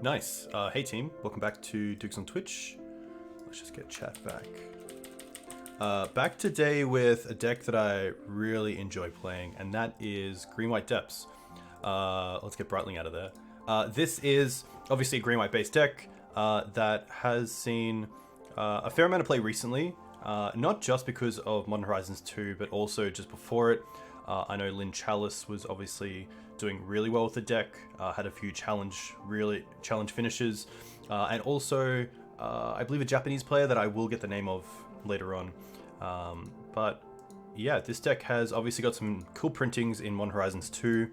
Nice. Hey team, welcome back to Dukes on Twitch. Let's just get chat back. Back today with a deck that I really enjoy playing, and that is Green-White Depths. Let's get Brightling out of there. This is obviously a Green-White based deck that has seen a fair amount of play recently, not just because of Modern Horizons 2, but also just before it. I know Lynn Chalice was obviously doing really well with the deck, had a few challenge finishes, and also I believe a Japanese player that I will get the name of later on. But yeah, this deck has obviously got some cool printings in Modern Horizons 2,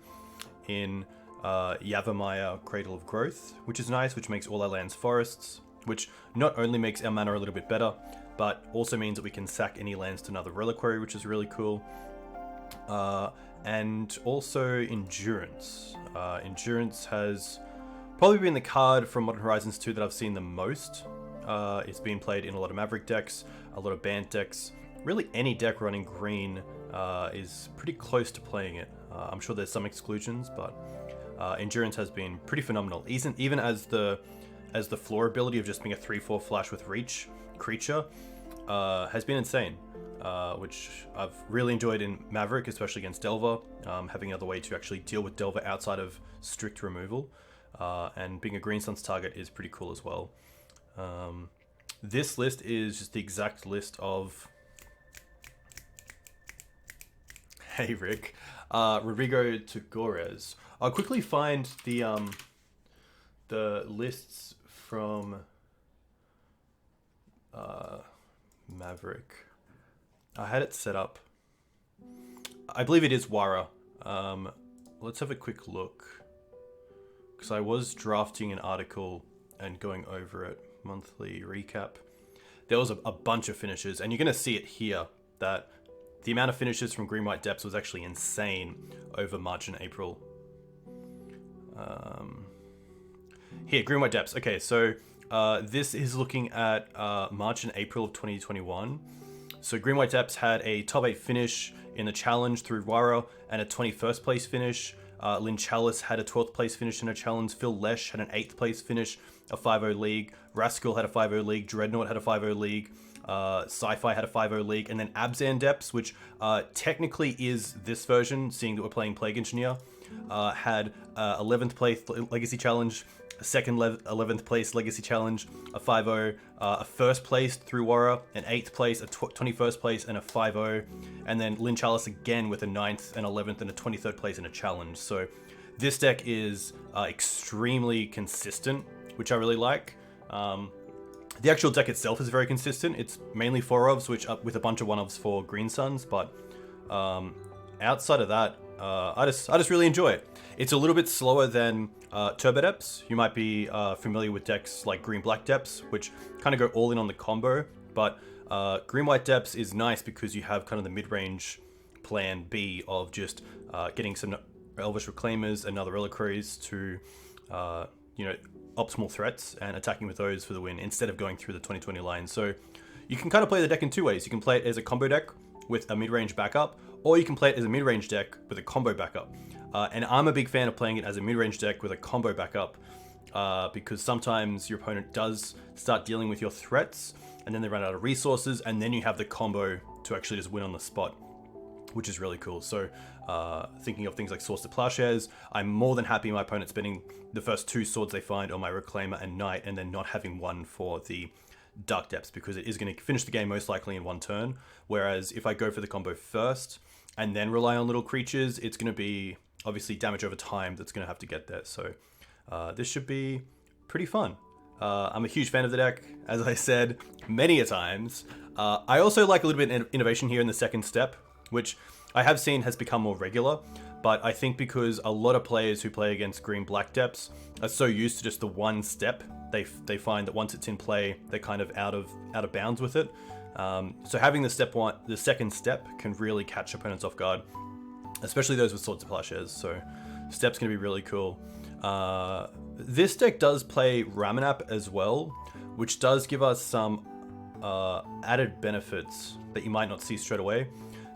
in Yavimaya Cradle of Growth, which is nice, which makes all our lands forests, which not only makes our mana a little bit better, but also means that we can sack any lands to another Reliquary, which is really cool. And also Endurance. Endurance has probably been the card from Modern Horizons 2 that I've seen the most. It's been played in a lot of Maverick decks, a lot of BANT decks. Really any deck running green is pretty close to playing it. I'm sure there's some exclusions, but Endurance has been pretty phenomenal. Even as the floor ability of just being a 3/4 flash with reach creature has been insane. Which I've really enjoyed in Maverick, especially against Delver, having another way to actually deal with Delver outside of strict removal, and being a Green Suns target is pretty cool as well. This list is just the exact list of... Hey Rick, Rodrigo Tagores. I'll quickly find the lists from Maverick. I had it set up. I believe it is Wara. Let's have a quick look, because I was drafting an article and going over it. Monthly recap. There was a bunch of finishes, and you're going to see it here that the amount of finishes from Green-White Depths was actually insane over March and April. Here, Green-White Depths. Okay, so this is looking at March and April of 2021. So Green-White Depths had a top 8 finish in the challenge through Wara and a 21st place finish. Lynn Chalice had a 12th place finish in a challenge. Phil Lesh had an 8th place finish, a 5-0 league. Rascal had a 5-0 league. Dreadnought had a 5-0 league. Sci-Fi had a 5-0 league. And then Abzan Depths, which technically is this version, seeing that we're playing Plague Engineer, had 11th place Legacy Challenge, a second 11th place Legacy Challenge, a 5-0, a first place through Wara, an 8th place, a 21st place, and a 5-0, and then Lynn Chalice again with a 9th, an 11th, and a 23rd place in a challenge. So this deck is extremely consistent, which I really like. The actual deck itself is very consistent. It's mainly 4-ofs, which with a bunch of 1-ofs for Green Suns, but outside of that, I just really enjoy it. It's a little bit slower than Turbo Depths. You might be familiar with decks like Green-Black Depths, which kind of go all in on the combo, but Green-White Depths is nice because you have kind of the mid-range plan B of just getting some Elvish Reclaimers and other Reliquaries to, optimal threats and attacking with those for the win instead of going through the 2020 line. So you can kind of play the deck in two ways. You can play it as a combo deck with a mid-range backup, or you can play it as a mid-range deck with a combo backup. And I'm a big fan of playing it as a mid-range deck with a combo backup, because sometimes your opponent does start dealing with your threats, and then they run out of resources, and then you have the combo to actually just win on the spot, which is really cool. So thinking of things like Swords to Plowshares, I'm more than happy my opponent spending the first 2 swords they find on my Reclaimer and Knight, and then not having one for the Dark Depths, because it is going to finish the game most likely in one turn. Whereas if I go for the combo first and then rely on little creatures, it's going to be obviously damage over time that's going to have to get there. So this should be pretty fun. I'm a huge fan of the deck, as I said many a times. I also like a little bit of innovation here in the second step, which I have seen has become more regular. But I think because a lot of players who play against Green-Black Depths are so used to just the one step, they find that once it's in play, they're kind of out of bounds with it. So having the second step can really catch opponents off guard, especially those with Swords to Plowshares. So step's going to be really cool. This deck does play Ramanap as well, which does give us some added benefits that you might not see straight away.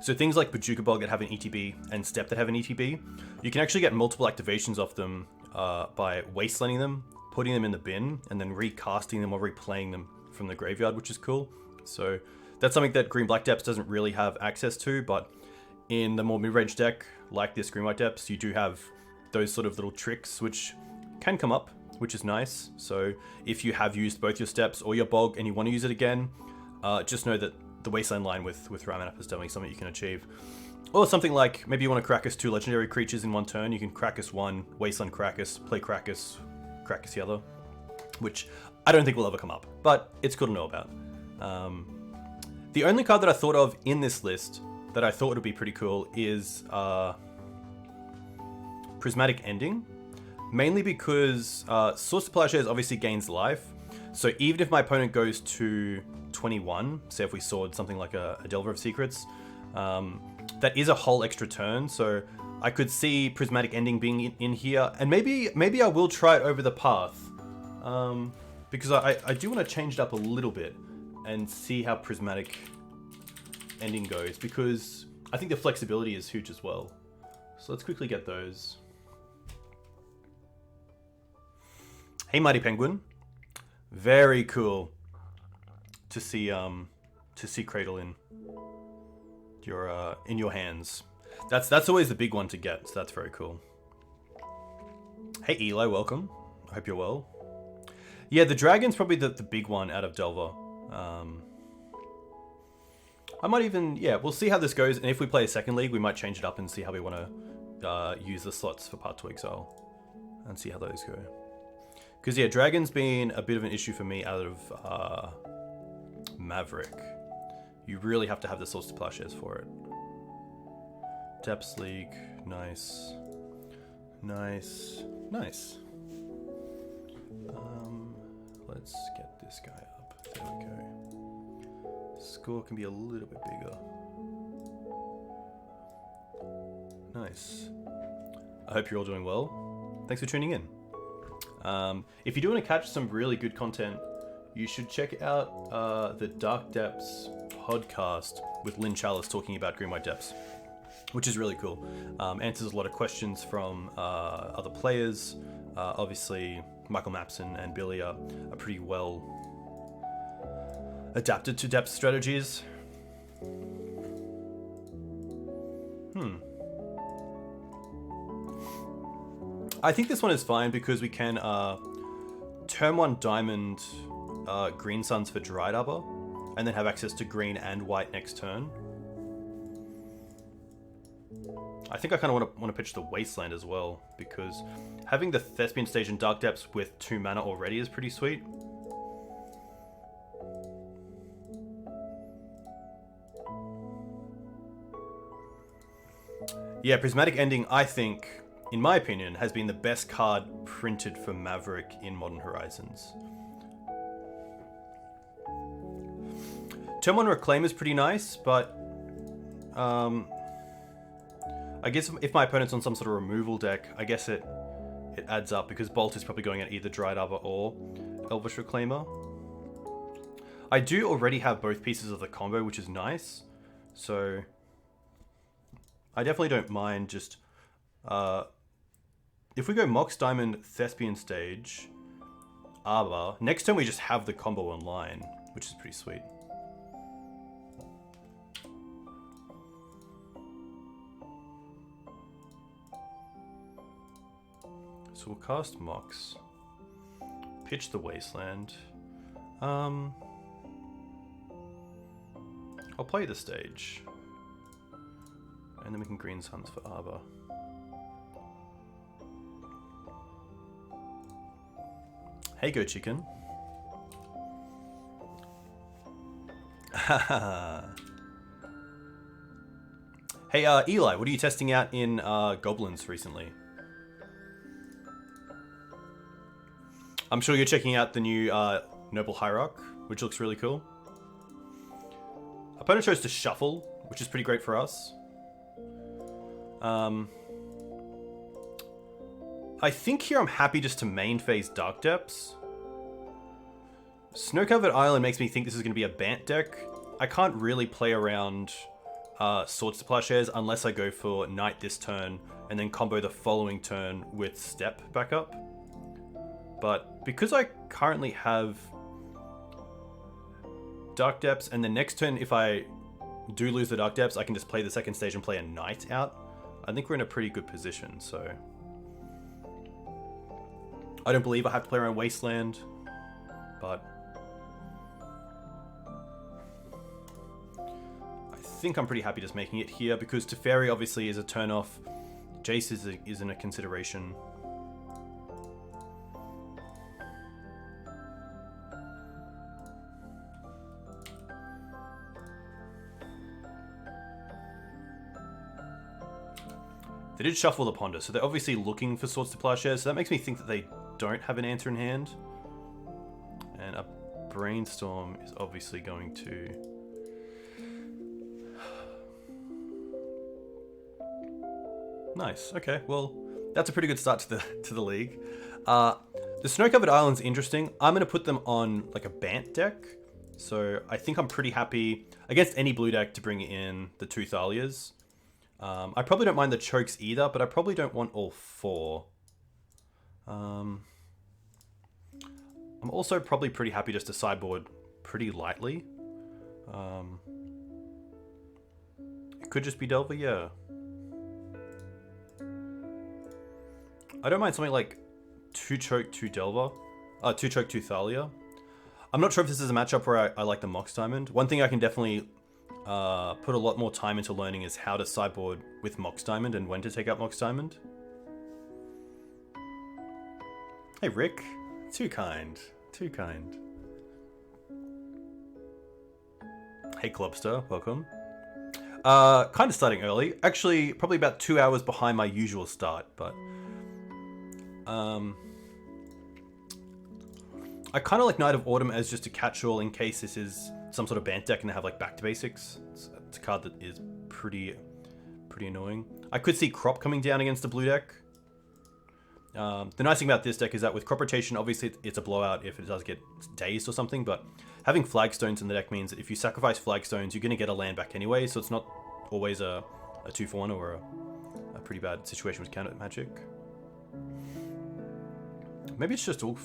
So things like Bojuka Bog that have an ETB and Step that have an ETB, you can actually get multiple activations off them by wastelanding them putting them in the bin and then recasting them or replaying them from the graveyard, which is cool. So that's something that Green-Black Depths doesn't really have access to, but in the more mid-range deck, like this Green-White Depths, you do have those sort of little tricks which can come up, which is nice. So if you have used both your steps or your bog and you want to use it again, just know that the Wasteland line with Ramanap is definitely something you can achieve. Or something like, maybe you want to Krakus 2 legendary creatures in one turn, you can Krakus 1, Wasteland Krakus, play Krakus, Krakus the other, which I don't think will ever come up, but it's cool to know about. The only card that I thought of in this list that I thought would be pretty cool is Prismatic Ending, mainly because Source to Plowshares obviously gains life, so even if my opponent goes to 21, say if we sawed something like a Delver of Secrets, that is a whole extra turn, so I could see Prismatic Ending being in here, and maybe I will try it over the path, because I do want to change it up a little bit and see how Prismatic Ending goes, because I think the flexibility is huge as well. So let's quickly get those. Hey Mighty Penguin, very cool to see Cradle in your hands. That's always the big one to get, so that's very cool. Hey Eli, welcome. I hope you're well. Yeah, the Dragon's probably the big one out of Delver. I might even, yeah, we'll see how this goes, and if we play a second league, we might change it up and see how we want to use the slots for Part 2 Exile, and see how those go. Because yeah, Dragon's been a bit of an issue for me out of Maverick. You really have to have the Source to Plowshares for it. Depths League, nice. Nice. Nice. Let's get this guy up. There we go. Score can be a little bit bigger. Nice. I hope you're all doing well. Thanks for tuning in. If you do want to catch some really good content, you should check out the Dark Depths podcast with Lynn Chalice talking about Green-White Depths, which is really cool. Answers a lot of questions from other players. Obviously, Michael Mapson and Billy are pretty well adapted to depth strategies. I think this one is fine because we can turn 1 Diamond Green Suns for Dried Arbor, and then have access to green and white next turn. I think I kind of want to pitch the Wasteland as well, because having the Thespian Stage and Dark Depths with 2 mana already is pretty sweet. Yeah, Prismatic Ending, I think, in my opinion, has been the best card printed for Maverick in Modern Horizons. Turn 1 Reclaim is pretty nice, but I guess if my opponent's on some sort of removal deck, I guess it adds up, because Bolt is probably going at either Dried Arbor or Elvish Reclaimer. I do already have both pieces of the combo, which is nice, so I definitely don't mind just... if we go Mox Diamond, Thespian Stage, Arbor, next turn we just have the combo online, which is pretty sweet. So we'll cast Mox, pitch the Wasteland. I'll play the stage, and then we can Green Suns for Arbor. Hey, Go Chicken. Hey, Eli, what are you testing out in Goblins recently? I'm sure you're checking out the new Noble Hierarch, which looks really cool. Opponent chose to shuffle, which is pretty great for us. I think here I'm happy just to main phase Dark Depths. Snow-Covered Island makes me think this is going to be a BANT deck. I can't really play around Swords to Plowshares unless I go for Knight this turn and then combo the following turn with Step back up. But because I currently have Dark Depths, and the next turn, if I do lose the Dark Depths, I can just play the second stage and play a Knight out. I think we're in a pretty good position, so... I don't believe I have to play around Wasteland, but... I think I'm pretty happy just making it here, because Teferi obviously is a turn-off. Jace isn't a consideration. They did shuffle the Ponder, so they're obviously looking for Swords to Plowshares, so that makes me think that they don't have an answer in hand. And a Brainstorm is obviously going to... Nice, okay, well, that's a pretty good start to the league. The Snow-Covered Island's interesting. I'm going to put them on like a BANT deck, so I think I'm pretty happy against any blue deck to bring in the 2 Thalias. I probably don't mind the chokes either, but I probably don't want all 4. I'm also probably pretty happy just to sideboard pretty lightly. It could just be Delver, yeah. I don't mind something like 2 choke, 2 Delver. 2 choke, 2 Thalia. I'm not sure if this is a matchup where I like the Mox Diamond. One thing I can definitely put a lot more time into learning is how to sideboard with Mox Diamond and when to take out Mox Diamond. Hey Rick, too kind, too kind. Hey Clubster, welcome. Kind of starting early, actually probably about 2 hours behind my usual start, but I kind of like Knight of Autumn as just a catch-all in case this is some sort of BANT deck and they have like Back to Basics. It's a card that is pretty annoying. I could see Crop coming down against the blue deck. The nice thing about this deck is that with Crop Rotation, obviously it's a blowout if it does get dazed or something, but having Flagstones in the deck means that if you sacrifice Flagstones, you're going to get a land back anyway, so it's not always a 2-for-1 or a pretty bad situation with counter magic. Maybe it's just all...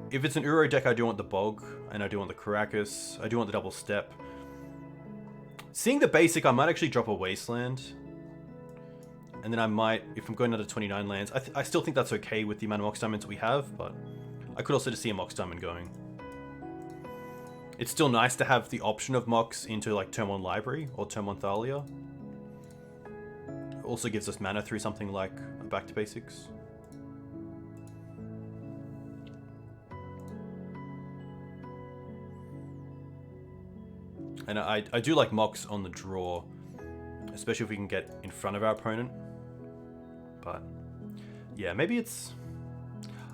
If it's an Uro deck, I do want the Bog, and I do want the Caracas, I do want the Double Step. Seeing the basic, I might actually drop a Wasteland. And then I might, if I'm going under 29 lands, I still think that's okay with the amount of Mox Diamonds we have, but I could also just see a Mox Diamond going. It's still nice to have the option of Mox into like turn 1 Library or turn 1 Thalia. It also gives us mana through something like a Back to Basics. And I do like Mox on the draw, especially if we can get in front of our opponent. But yeah, maybe it's...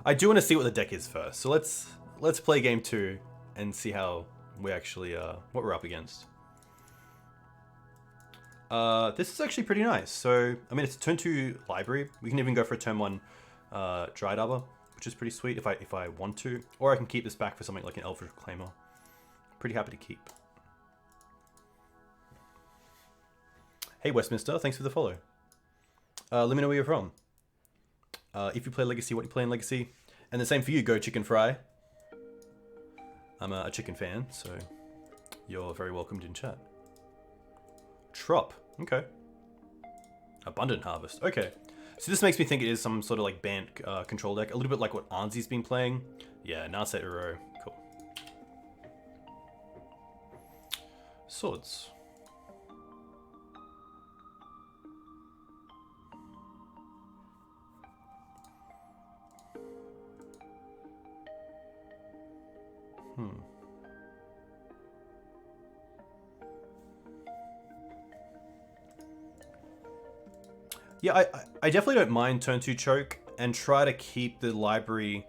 I do want to see what the deck is first. So let's play game 2 and see how we actually what we're up against. This is actually pretty nice. So I mean, it's turn 2 Library. We can even go for a turn 1 Dried Arbor, which is pretty sweet if I want to, or I can keep this back for something like an Elvish Reclaimer. Pretty happy to keep. Hey Westminster, thanks for the follow. Let me know where you're from. If you play Legacy, what you play in Legacy. And the same for you, Go Chicken Fry. I'm a chicken fan, so you're very welcomed in chat. Trop, okay. Abundant Harvest, okay. So this makes me think it is some sort of like BANT control deck, a little bit like what Arnzi's been playing. Yeah, Narset Uro, cool. Swords. Yeah, I definitely don't mind turn 2 choke and try to keep the library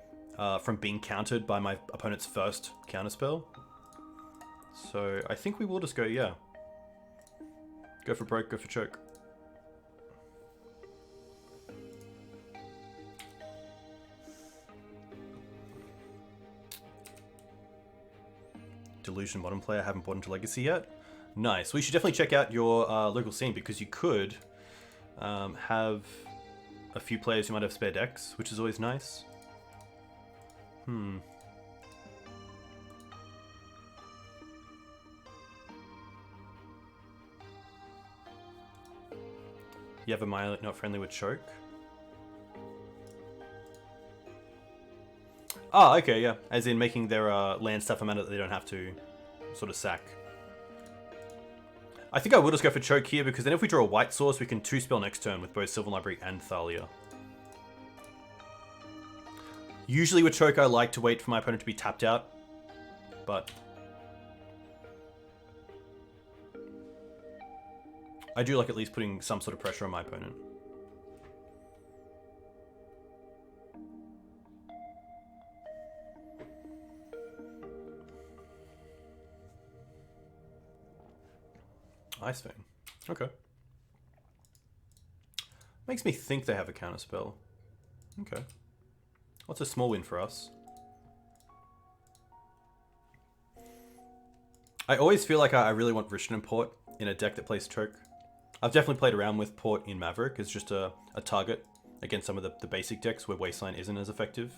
from being countered by my opponent's first counterspell. So I think we will just go, yeah. Go for broke, go for choke. Delusion modern player, haven't bought into Legacy yet. Nice. We should definitely check out your local scene because you could have a few players who might have spare decks, which is always nice. You have a Mile not friendly with choke. Ah, okay, yeah. As in making their land stuff amount that they don't have to sort of sack. I think I will just go for choke here, because then if we draw a white source, we can 2-spell next turn with both Sylvan Library and Thalia. Usually with choke, I like to wait for my opponent to be tapped out, but I do like at least putting some sort of pressure on my opponent. Ice Fang. Okay. Makes me think they have a counterspell. Okay. What's a small win for us? I always feel like I really want Rishanen Port in a deck that plays choke. I've definitely played around with Port in Maverick as just a target against some of the basic decks where Wasteland isn't as effective.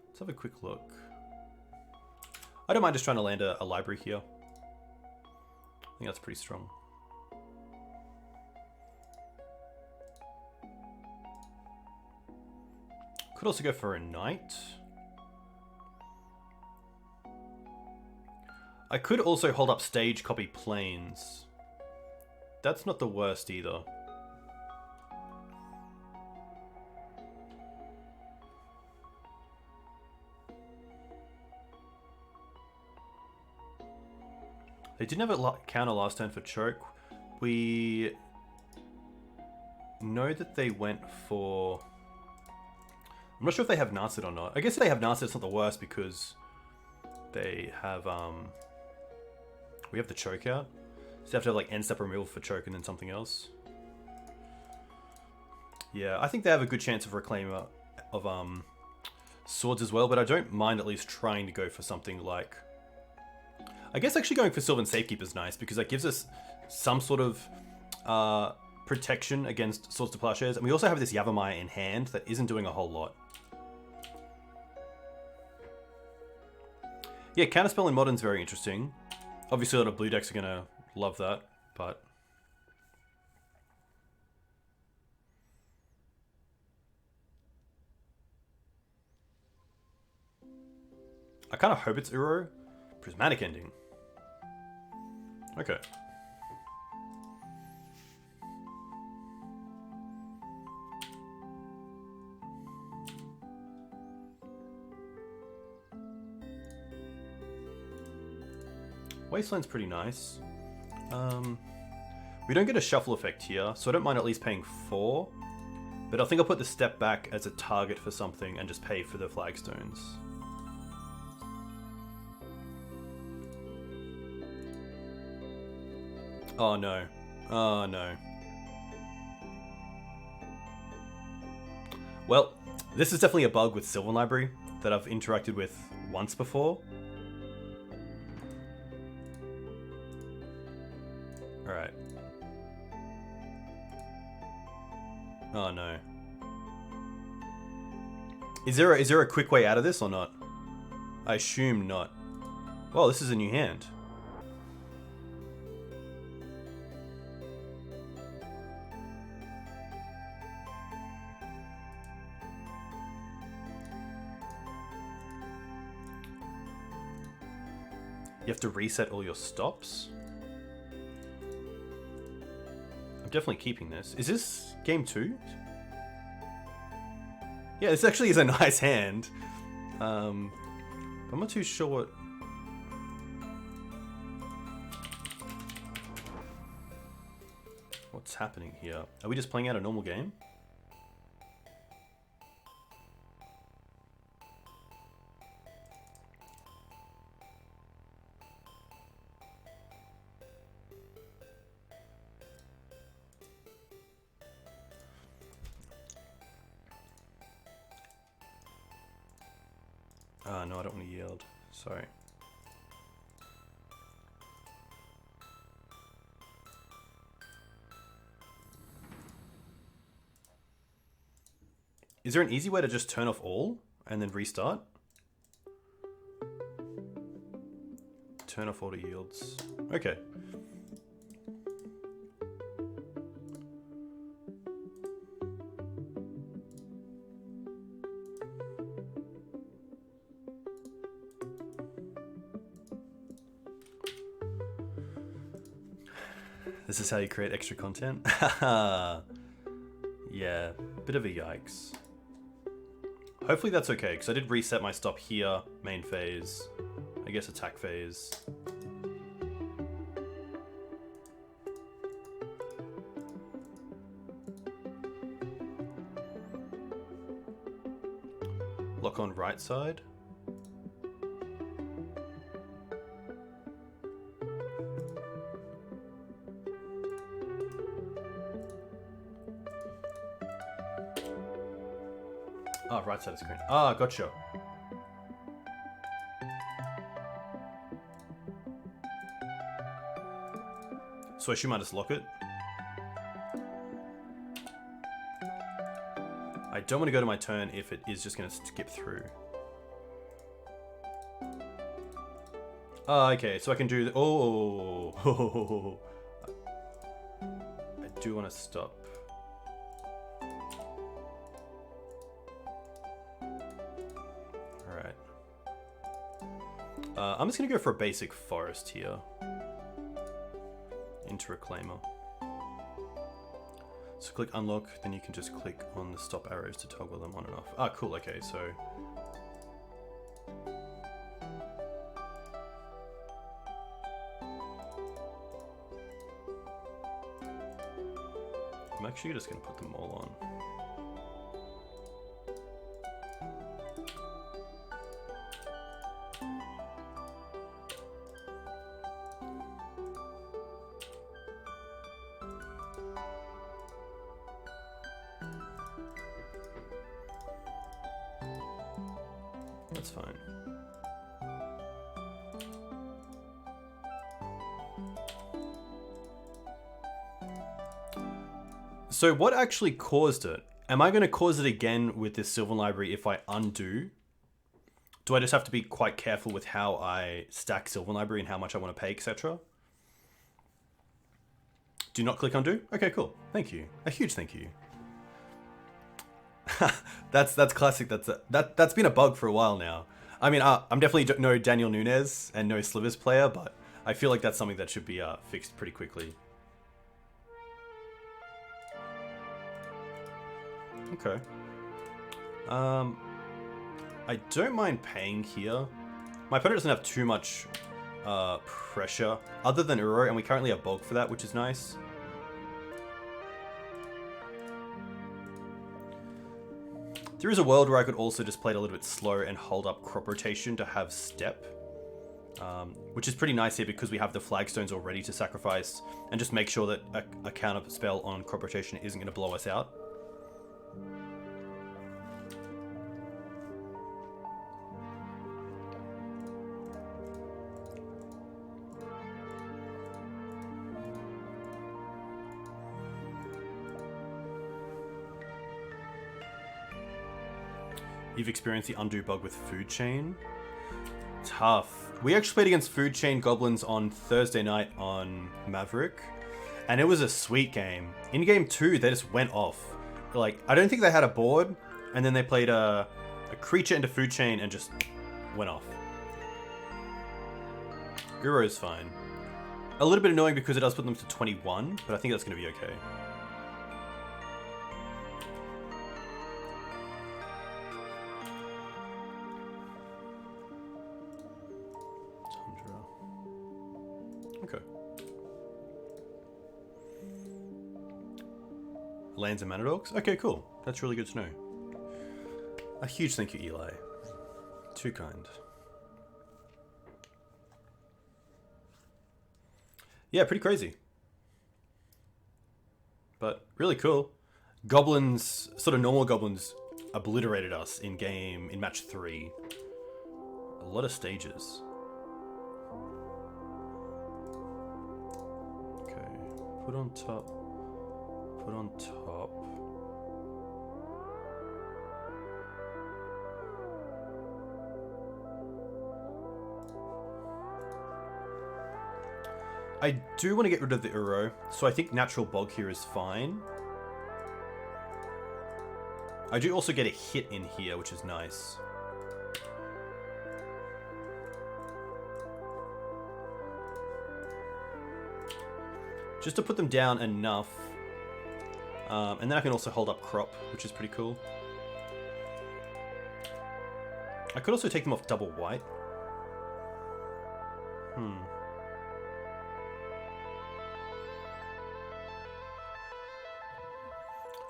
Let's have a quick look. I don't mind just trying to land a library here. I think that's pretty strong. Could also go for a knight. I could also hold up stage copy planes. That's not the worst either. They didn't have a counter last turn for choke. We know that they went for... I'm not sure if they have Narset or not. I guess if they have Narset, it's not the worst because they have... we have the choke out. So you have to have like end step removal for choke and then something else. Yeah, I think they have a good chance of reclaim of swords as well, but I don't mind at least trying to go for something like... I guess actually going for Sylvan Safekeeper is nice because that gives us some sort of protection against Swords to Plowshares. And we also have this Yavimaya in hand that isn't doing a whole lot. Yeah, Counterspell in Modern's very interesting. Obviously a lot of blue decks are going to love that, but... I kind of hope it's Uro. Prismatic Ending. Okay. Wasteland's pretty nice. We don't get a shuffle effect here, so I don't mind at least paying 4. But I think I'll put the step back as a target for something and just pay for the flagstones. Oh no. Oh no. Well, this is definitely a bug with Sylvan Library that I've interacted with once before. Alright. Oh no. Is there a quick way out of this or not? I assume not. Well, this is a new hand. You have to reset all your stops? I'm definitely keeping this. Is this game 2? Yeah, this actually is a nice hand. I'm not too sure what... what's happening here. Are we just playing out a normal game? No, I don't want to yield. Sorry. Is there an easy way to just turn off all and then restart? Turn off auto yields. Okay. This is how you create extra content? Yeah, bit of a yikes. Hopefully that's okay, because I did reset my stop here, main phase, I guess attack phase. Lock on right side. Ah, right side of screen. Ah, gotcha. So I assume I just lock it. I don't want to go to my turn if it is just going to skip through. Ah, okay, so I can do the... Oh! I do want to stop. Alright. I'm just going to go for a basic forest here. Into Reclaimer. So click unlock, then you can just click on the stop arrows to toggle them on and off. Ah, cool, okay, so... I'm actually just going to put them all on. That's fine. So what actually caused it? Am I going to cause it again with this Sylvan Library if I undo? Do I just have to be quite careful with how I stack Sylvan Library and how much I want to pay, etc.? Do not click undo? Okay, cool. Thank you. A huge thank you. that's classic. That's been a bug for a while now. I mean, I'm definitely no Daniel Nunes and no Slivers player, but I feel like that's something that should be fixed pretty quickly. Okay. I don't mind paying here. My opponent doesn't have too much pressure other than Uro, and we currently have bulk for that, which is nice. There is a world where I could also just play it a little bit slow and hold up crop rotation to have step. Which is pretty nice here because we have the flagstones already to sacrifice and just make sure that a counter spell on crop rotation isn't going to blow us out. You've experienced the undo bug with Food Chain. Tough. We actually played against Food Chain Goblins on Thursday night on Maverick, and it was a sweet game. In game 2, they just went off. Like, I don't think they had a board, and then they played a creature into Food Chain and just went off. Uro's fine. A little bit annoying because it does put them to 21, but I think that's going to be okay. Okay. Lands and mana dogs? Okay, cool. That's really good to know. A huge thank you, Eli. Too kind. Yeah, pretty crazy. But really cool. Goblins, sort of normal goblins, obliterated us in match 3. A lot of stages. Okay, put on top. Put on top. I do want to get rid of the Uro, so I think Natural Bog here is fine. I do also get a hit in here, which is nice. Just to put them down enough. And then I can also hold up Crop, which is pretty cool. I could also take them off double white.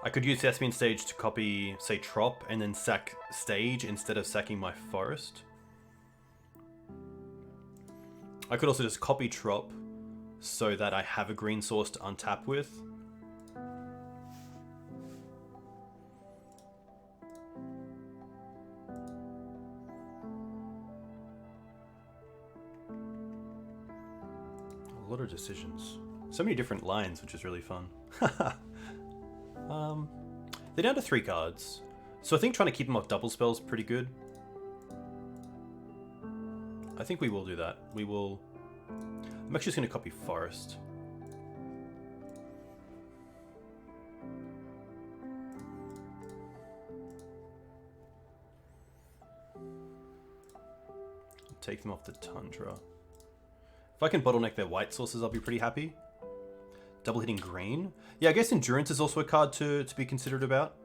I could use Thespian Stage to copy, say, Trop, and then sack Stage instead of sacking my Forest. I could also just copy Trop so that I have a green source to untap with. A lot of decisions. So many different lines, which is really fun. They're down to 3 cards. So I think trying to keep them off double spells is pretty good. I think we will do that. We will... I'm actually just going to copy Forest. Take them off the Tundra. If I can bottleneck their white sources, I'll be pretty happy. Double hitting green? Yeah, I guess Endurance is also a card to be considered about.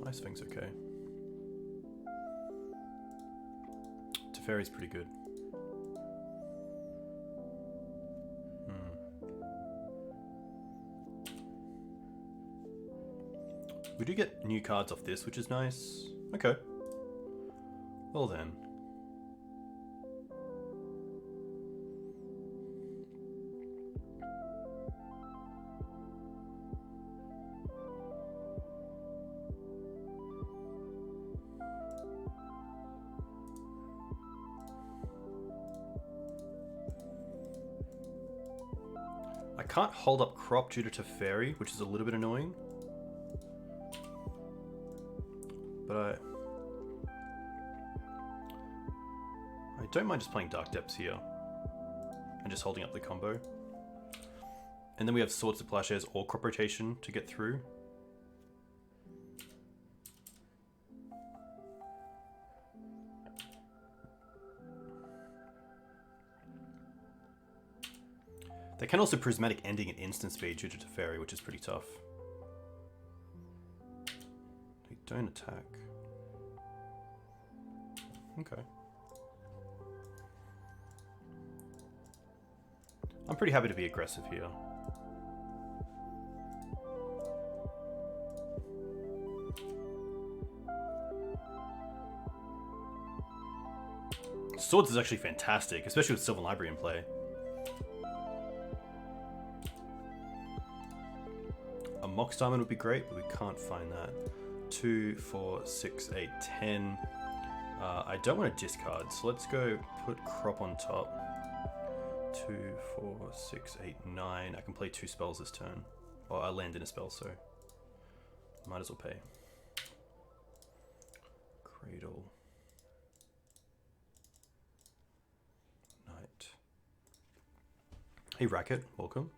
Ice Fang's okay. Teferi's pretty good. We do get new cards off this, which is nice. Okay. Well then. I can't hold up Crop due to Teferi, which is a little bit annoying. But I don't mind just playing Dark Depths here. And just holding up the combo. And then we have Swords to Plowshares or Crop Rotation to get through. They can also Prismatic Ending at instant speed due to Teferi, which is pretty tough. They don't attack. Okay. I'm pretty happy to be aggressive here. Swords is actually fantastic, especially with Sylvan Library in play. A Mox Diamond would be great, but we can't find that. 2, 4, 6, 8, 10. I don't want to discard, so let's go put Crop on top. 2, 4, 6, 8, 9. I can play 2 spells this turn. Or I land in a spell, so might as well pay. Cradle. Knight. Hey Racket, welcome.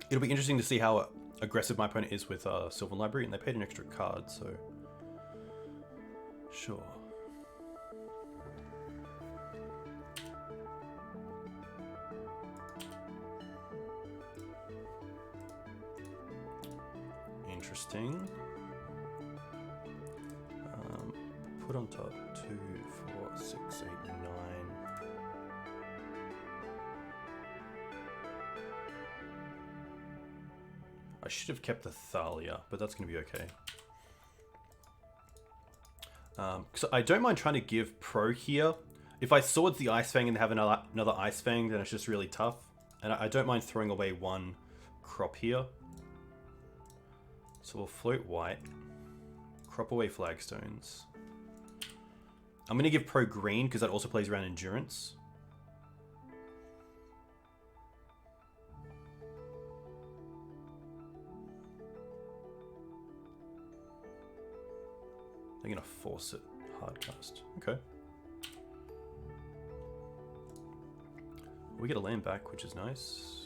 It'll be interesting to see how aggressive my opponent is with Sylvan Library, and they paid an extra card, so sure. Interesting. put on top 2, 4, 6, 8, 9. I should have kept the Thalia, but that's going to be okay. So I don't mind trying to give Pro here. If I swords the Ice Fang and have another Ice Fang, then it's just really tough. And I don't mind throwing away one crop here. So we'll float white. Crop away flagstones. I'm going to give Pro green because that also plays around endurance. They're going to force it hard cast. Okay. We get a land back, which is nice.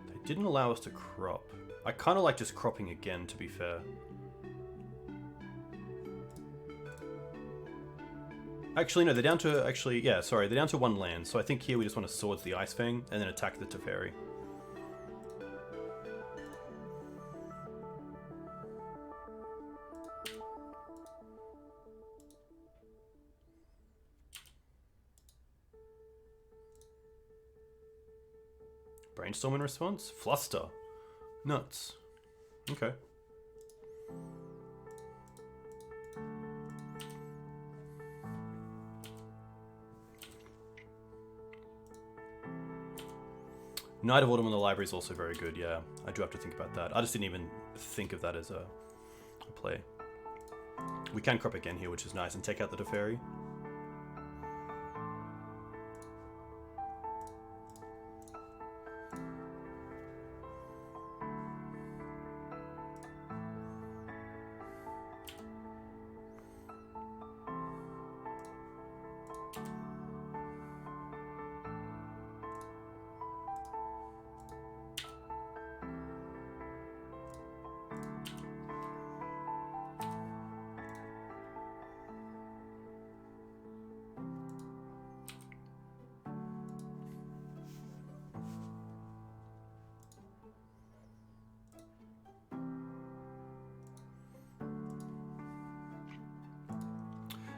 They didn't allow us to crop. I kind of like just cropping again, to be fair. Actually, no, they're down to, yeah, sorry, they're down to 1 land. So I think here we just want to swords the Ice Fang and then attack the Teferi. Brainstorm in response? Fluster. Nuts. Okay. Knight of Autumn on the library is also very good, yeah. I do have to think about that. I just didn't even think of that as a play. We can crop again here, which is nice, and take out the Teferi.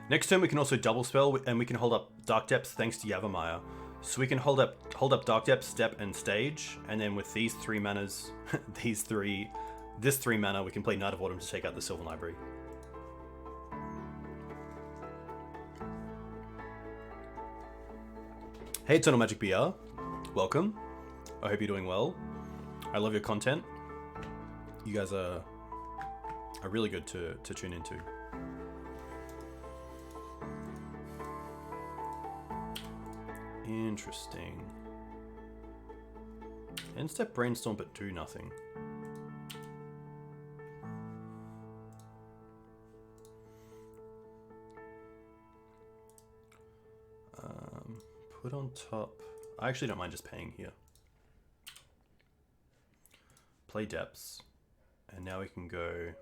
Next turn we can also double spell and we can hold up Dark Depths thanks to Yavimaya. So we can hold up Dark Depths, Step, and Stage, and then with these 3 manas, this 3 mana, we can play Knight of Autumn to take out the Sylvan Library. Hey Eternal Magic BR, welcome. I hope you're doing well. I love your content. You guys are really good to tune into. Interesting. End step Brainstorm but do nothing. Put on top. I actually don't mind just paying here. Play Depths. And now we can go...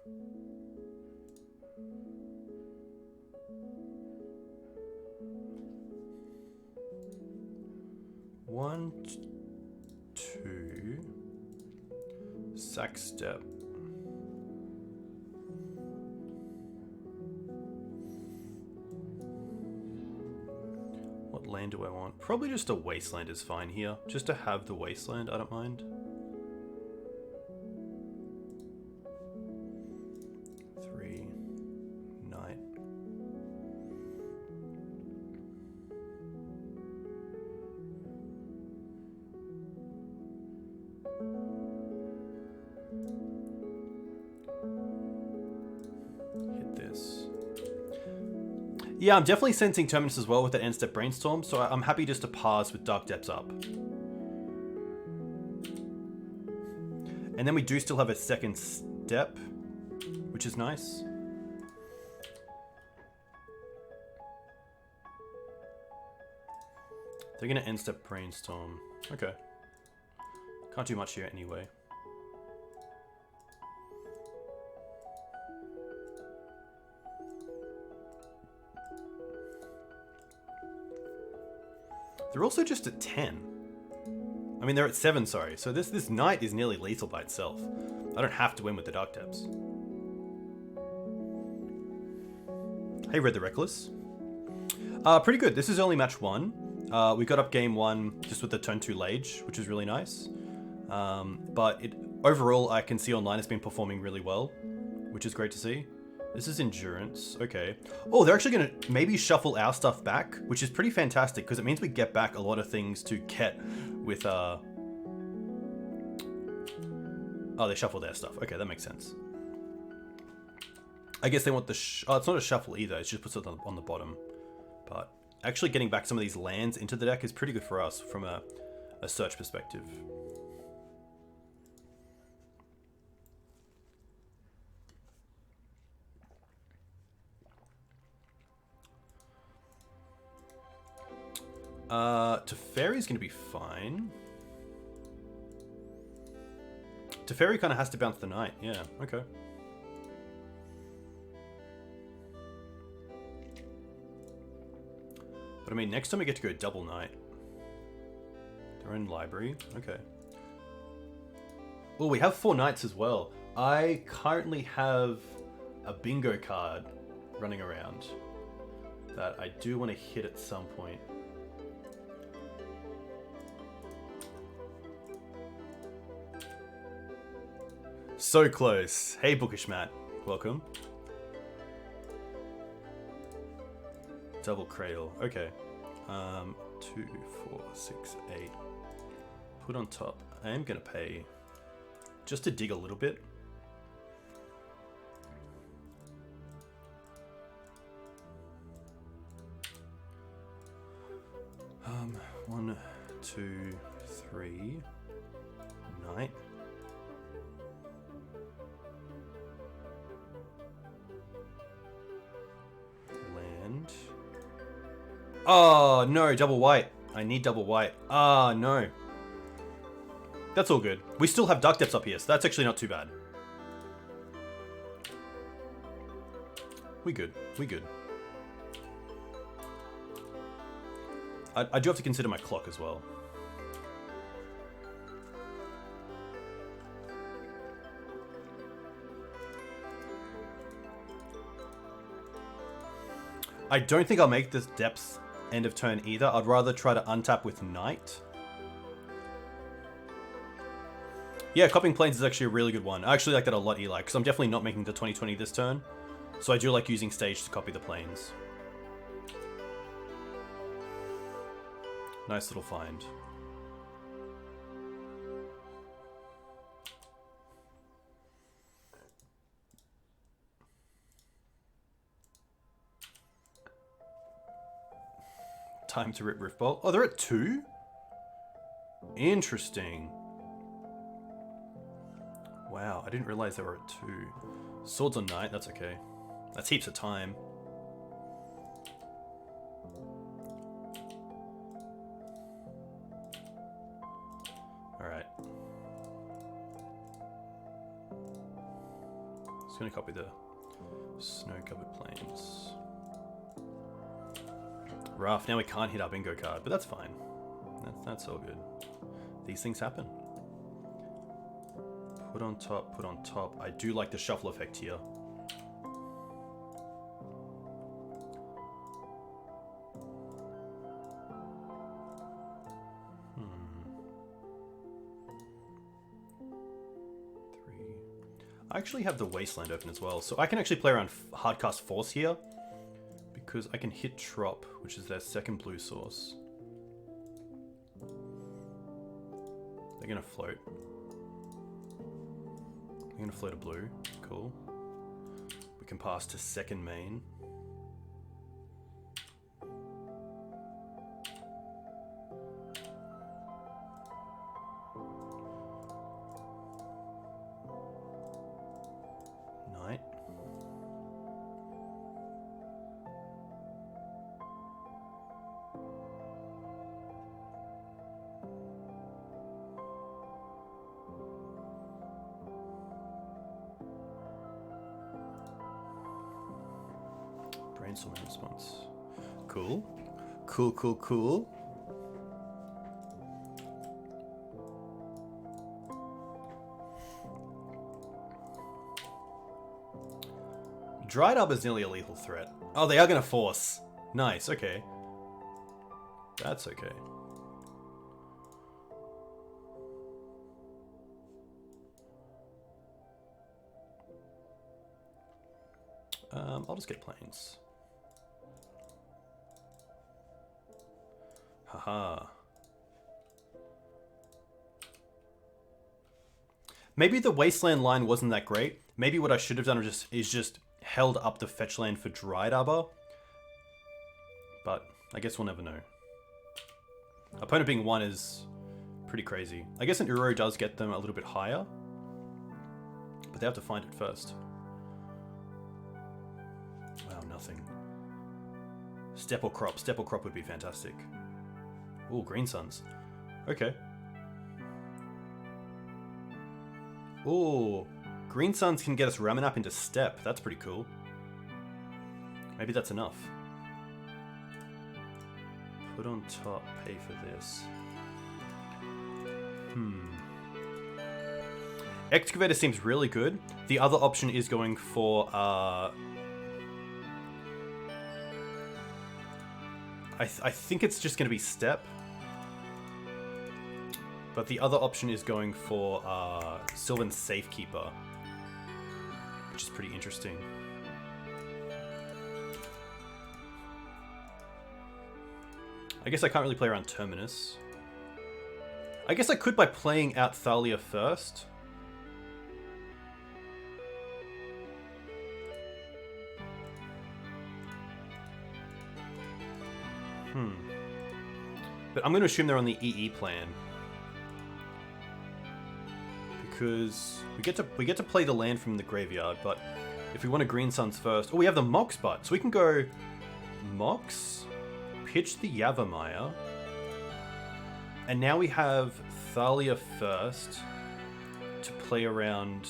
One, 2, sack step. What land do I want? Probably just a wasteland is fine here. Just to have the wasteland, I don't mind. 3, knight. Yeah, I'm definitely sensing Terminus as well with that end step Brainstorm, so I'm happy just to pass with Dark Depths up. And then we do still have a second step, which is nice. They're going to end step Brainstorm. Okay. Can't do much here anyway. They're also just at 10. I mean, they're at 7, sorry. So this knight is nearly lethal by itself. I don't have to win with the Dark Depths. Hey, Red the Reckless. Pretty good. This is only match 1. We got up game 1 just with the turn 2 Lage, which is really nice. But overall, I can see online it's been performing really well, which is great to see. This is Endurance. Okay. Oh, they're actually going to maybe shuffle our stuff back, which is pretty fantastic because it means we get back a lot of things to get with... Oh, they shuffle their stuff. Okay, that makes sense. I guess they want the... Oh, it's not a shuffle either. It just puts it on the bottom. But actually getting back some of these lands into the deck is pretty good for us from a search perspective. Teferi's going to be fine. Teferi kind of has to bounce the knight. Yeah, okay. But I mean, next time we get to go double knight. Their own library. Okay. Oh, we have 4 knights as well. I currently have a bingo card running around that I do want to hit at some point. So close. Hey, Bookish Matt. Welcome. Double Cradle. Okay. 2, 4, 6, 8. Put on top. I am going to pay just to dig a little bit. One, 2, 3. Knight. Land. Oh, no, double white. I need double white. Ah, no. That's all good. We still have Dark Depths up here, so that's actually not too bad. We good. We good. I do have to consider my clock as well. I don't think I'll make this depth end of turn either. I'd rather try to untap with Knight. Yeah, Copying Plains is actually a really good one. I actually like that a lot, Eli, because I'm definitely not making the 2020 this turn. So I do like using Stage to copy the planes. Nice little find. Time to rip Rift Bolt. Oh, they're at 2? Interesting. Wow, I didn't realize they were at 2. Swords on Knight, that's okay. That's heaps of time. Alright. Just gonna copy the snow-covered plains. Rough, now we can't hit our bingo card, but that's fine. That's all good. These things happen. Put on top, put on top. I do like the shuffle effect here. I actually have the Wasteland open as well, so I can actually play around Hardcast Force here, because I can hit Trop, which is their second blue source. They're gonna float. They're gonna float a blue, cool. We can pass to second main. Knight. Brainstorming response. Cool. Cool, cool, cool. Dried Arbor is nearly a lethal threat. Oh, they are going to force. Nice, okay. That's okay. I'll just get planes. Haha. Maybe the Wasteland line wasn't that great. Maybe what I should have done is just held up the fetch land for Dried Arbor. But I guess we'll never know. Opponent being 1 is pretty crazy. I guess an Uro does get them a little bit higher. But they have to find it first. Wow, nothing. Step or crop. Step or crop would be fantastic. Ooh, Green Suns. Okay. Ooh, Green Suns can get us Ramanap into Step. That's pretty cool. Maybe that's enough. Put on top, pay for this. Excavator seems really good. The other option is going for... I think it's just going to be Step. But the other option is going for Sylvan Safekeeper, which is pretty interesting. I guess I can't really play around Terminus. I guess I could by playing out Thalia first. But I'm going to assume they're on the EE plan. Because we get to play the land from the graveyard, but if we want a Green Suns first... Oh, we have the Mox Butt, so we can go Mox, pitch the Yavimaya, and now we have Thalia first to play around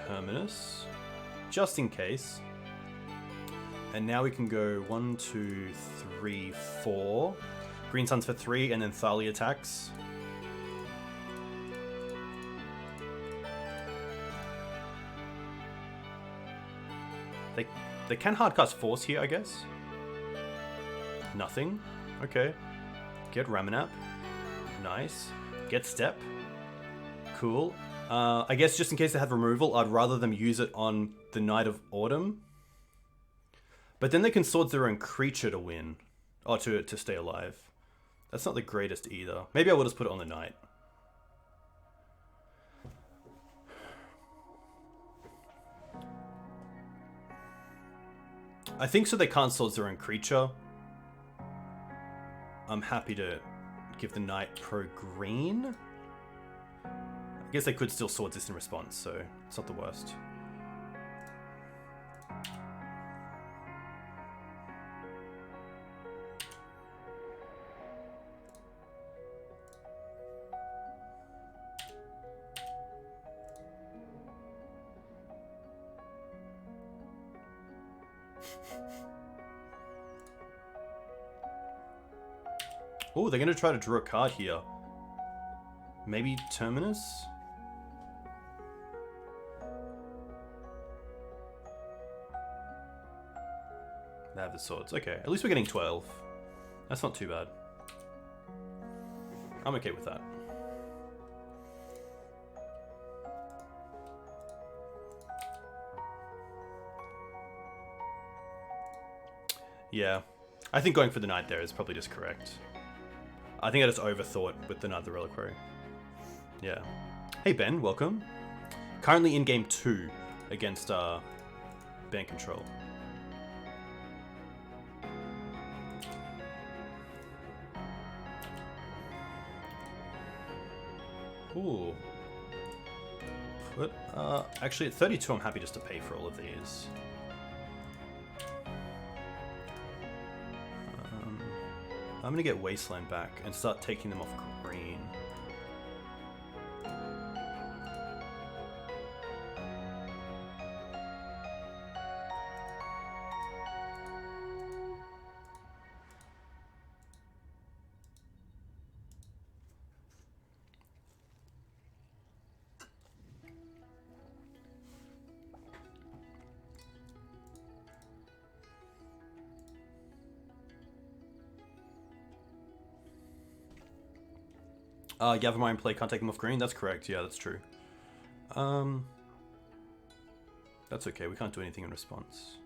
Terminus, just in case. And now we can go 1, 2, 3, 4. Green Suns for 3, and then Thalia attacks. They can hardcast Force here, I guess. Nothing. Okay. Get Ramanap. Nice. Get Step. Cool. I guess just in case they have removal, I'd rather them use it on the Night of Autumn. But then they can Swords their own creature to win. Or to stay alive. That's not the greatest either. Maybe I will just put it on the Night. I think so they can't Swords their own creature. I'm happy to give the Knight pro green. I guess they could still Swords this in response, so it's not the worst. Oh, they're going to try to draw a card here. Maybe Terminus? They have the swords. Okay, at least we're getting 12. That's not too bad. I'm okay with that. Yeah, I think going for the Knight there is probably just correct. I think I just overthought with the Knight of the Reliquary. Yeah. Hey Ben, welcome. Currently in game 2 against BANT Control. Ooh. Put, actually at 32 I'm happy just to pay for all of these. I'm going to get Wasteland back and start taking them off green. Gather Mine play, can't take them off green. That's correct. Yeah, that's true. That's okay. We can't do anything in response.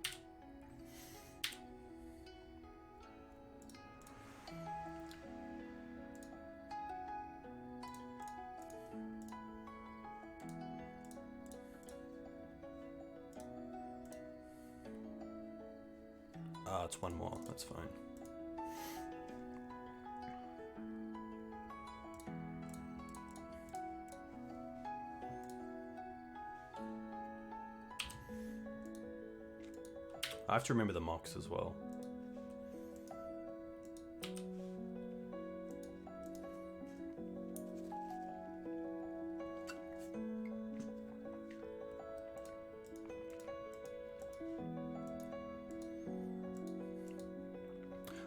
It's one more. That's fine. I have to remember the mocks as well.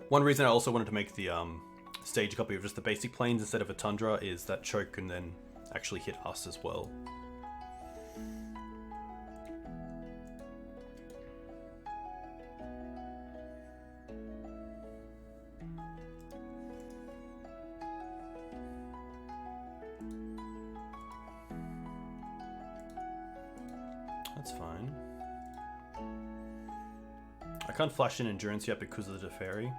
One reason I also wanted to make the stage copy of just the basic planes instead of a Tundra is that Choke can then actually hit us as well. That's fine. I can't flash in Endurance yet because of the Teferi.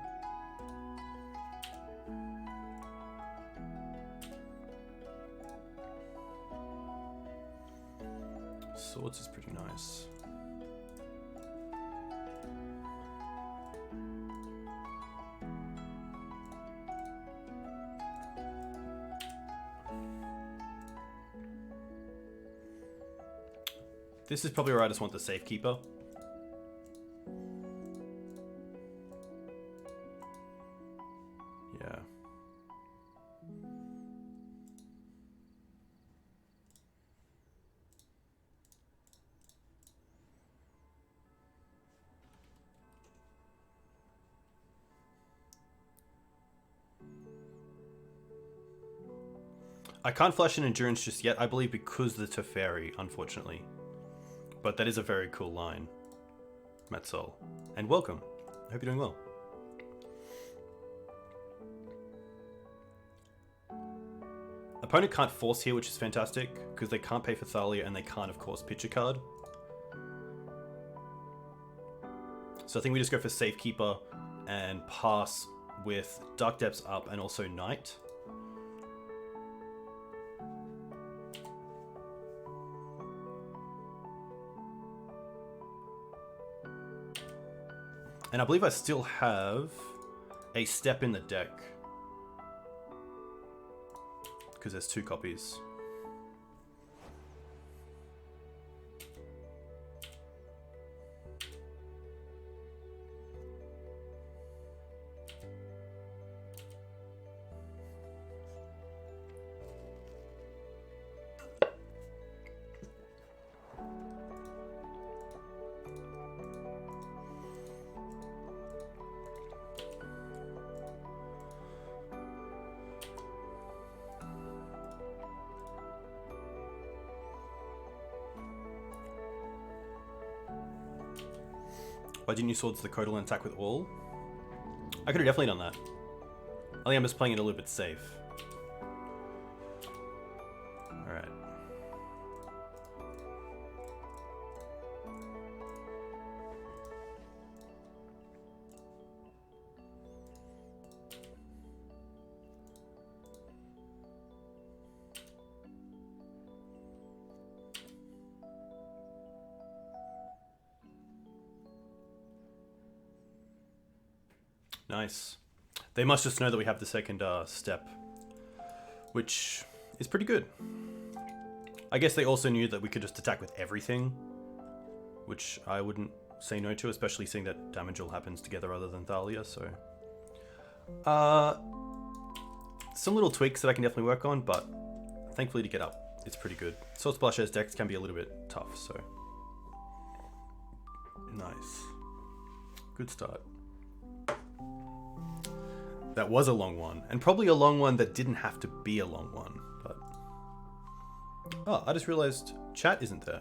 Swords is pretty nice. This is probably where I just want the Safekeeper. Yeah. I can't flash in Endurance just yet, I believe, because of the Teferi, unfortunately. But that is a very cool line, Matsol. And welcome. I hope you're doing well. Opponent can't force here, which is fantastic, because they can't pay for Thalia and they can't, of course, pitch a card. So I think we just go for Safekeeper and pass with Dark Depths up and also Knight. And I believe I still have a step in the deck. Because there's 2 copies. Why didn't you Swords the Codal and attack with all? I could have definitely done that. I think I'm just playing it a little bit safe. Alright. Nice. They must just know that we have the second step, which is pretty good. I guess they also knew that we could just attack with everything, which I wouldn't say no to, especially seeing that damage all happens together other than Thalia, so... some little tweaks that I can definitely work on, but thankfully to get up, it's pretty good. Sword Splash as decks can be a little bit tough, so... Nice. Good start. That was a long one, and probably a long one that didn't have to be a long one, but... Oh, I just realized chat isn't there.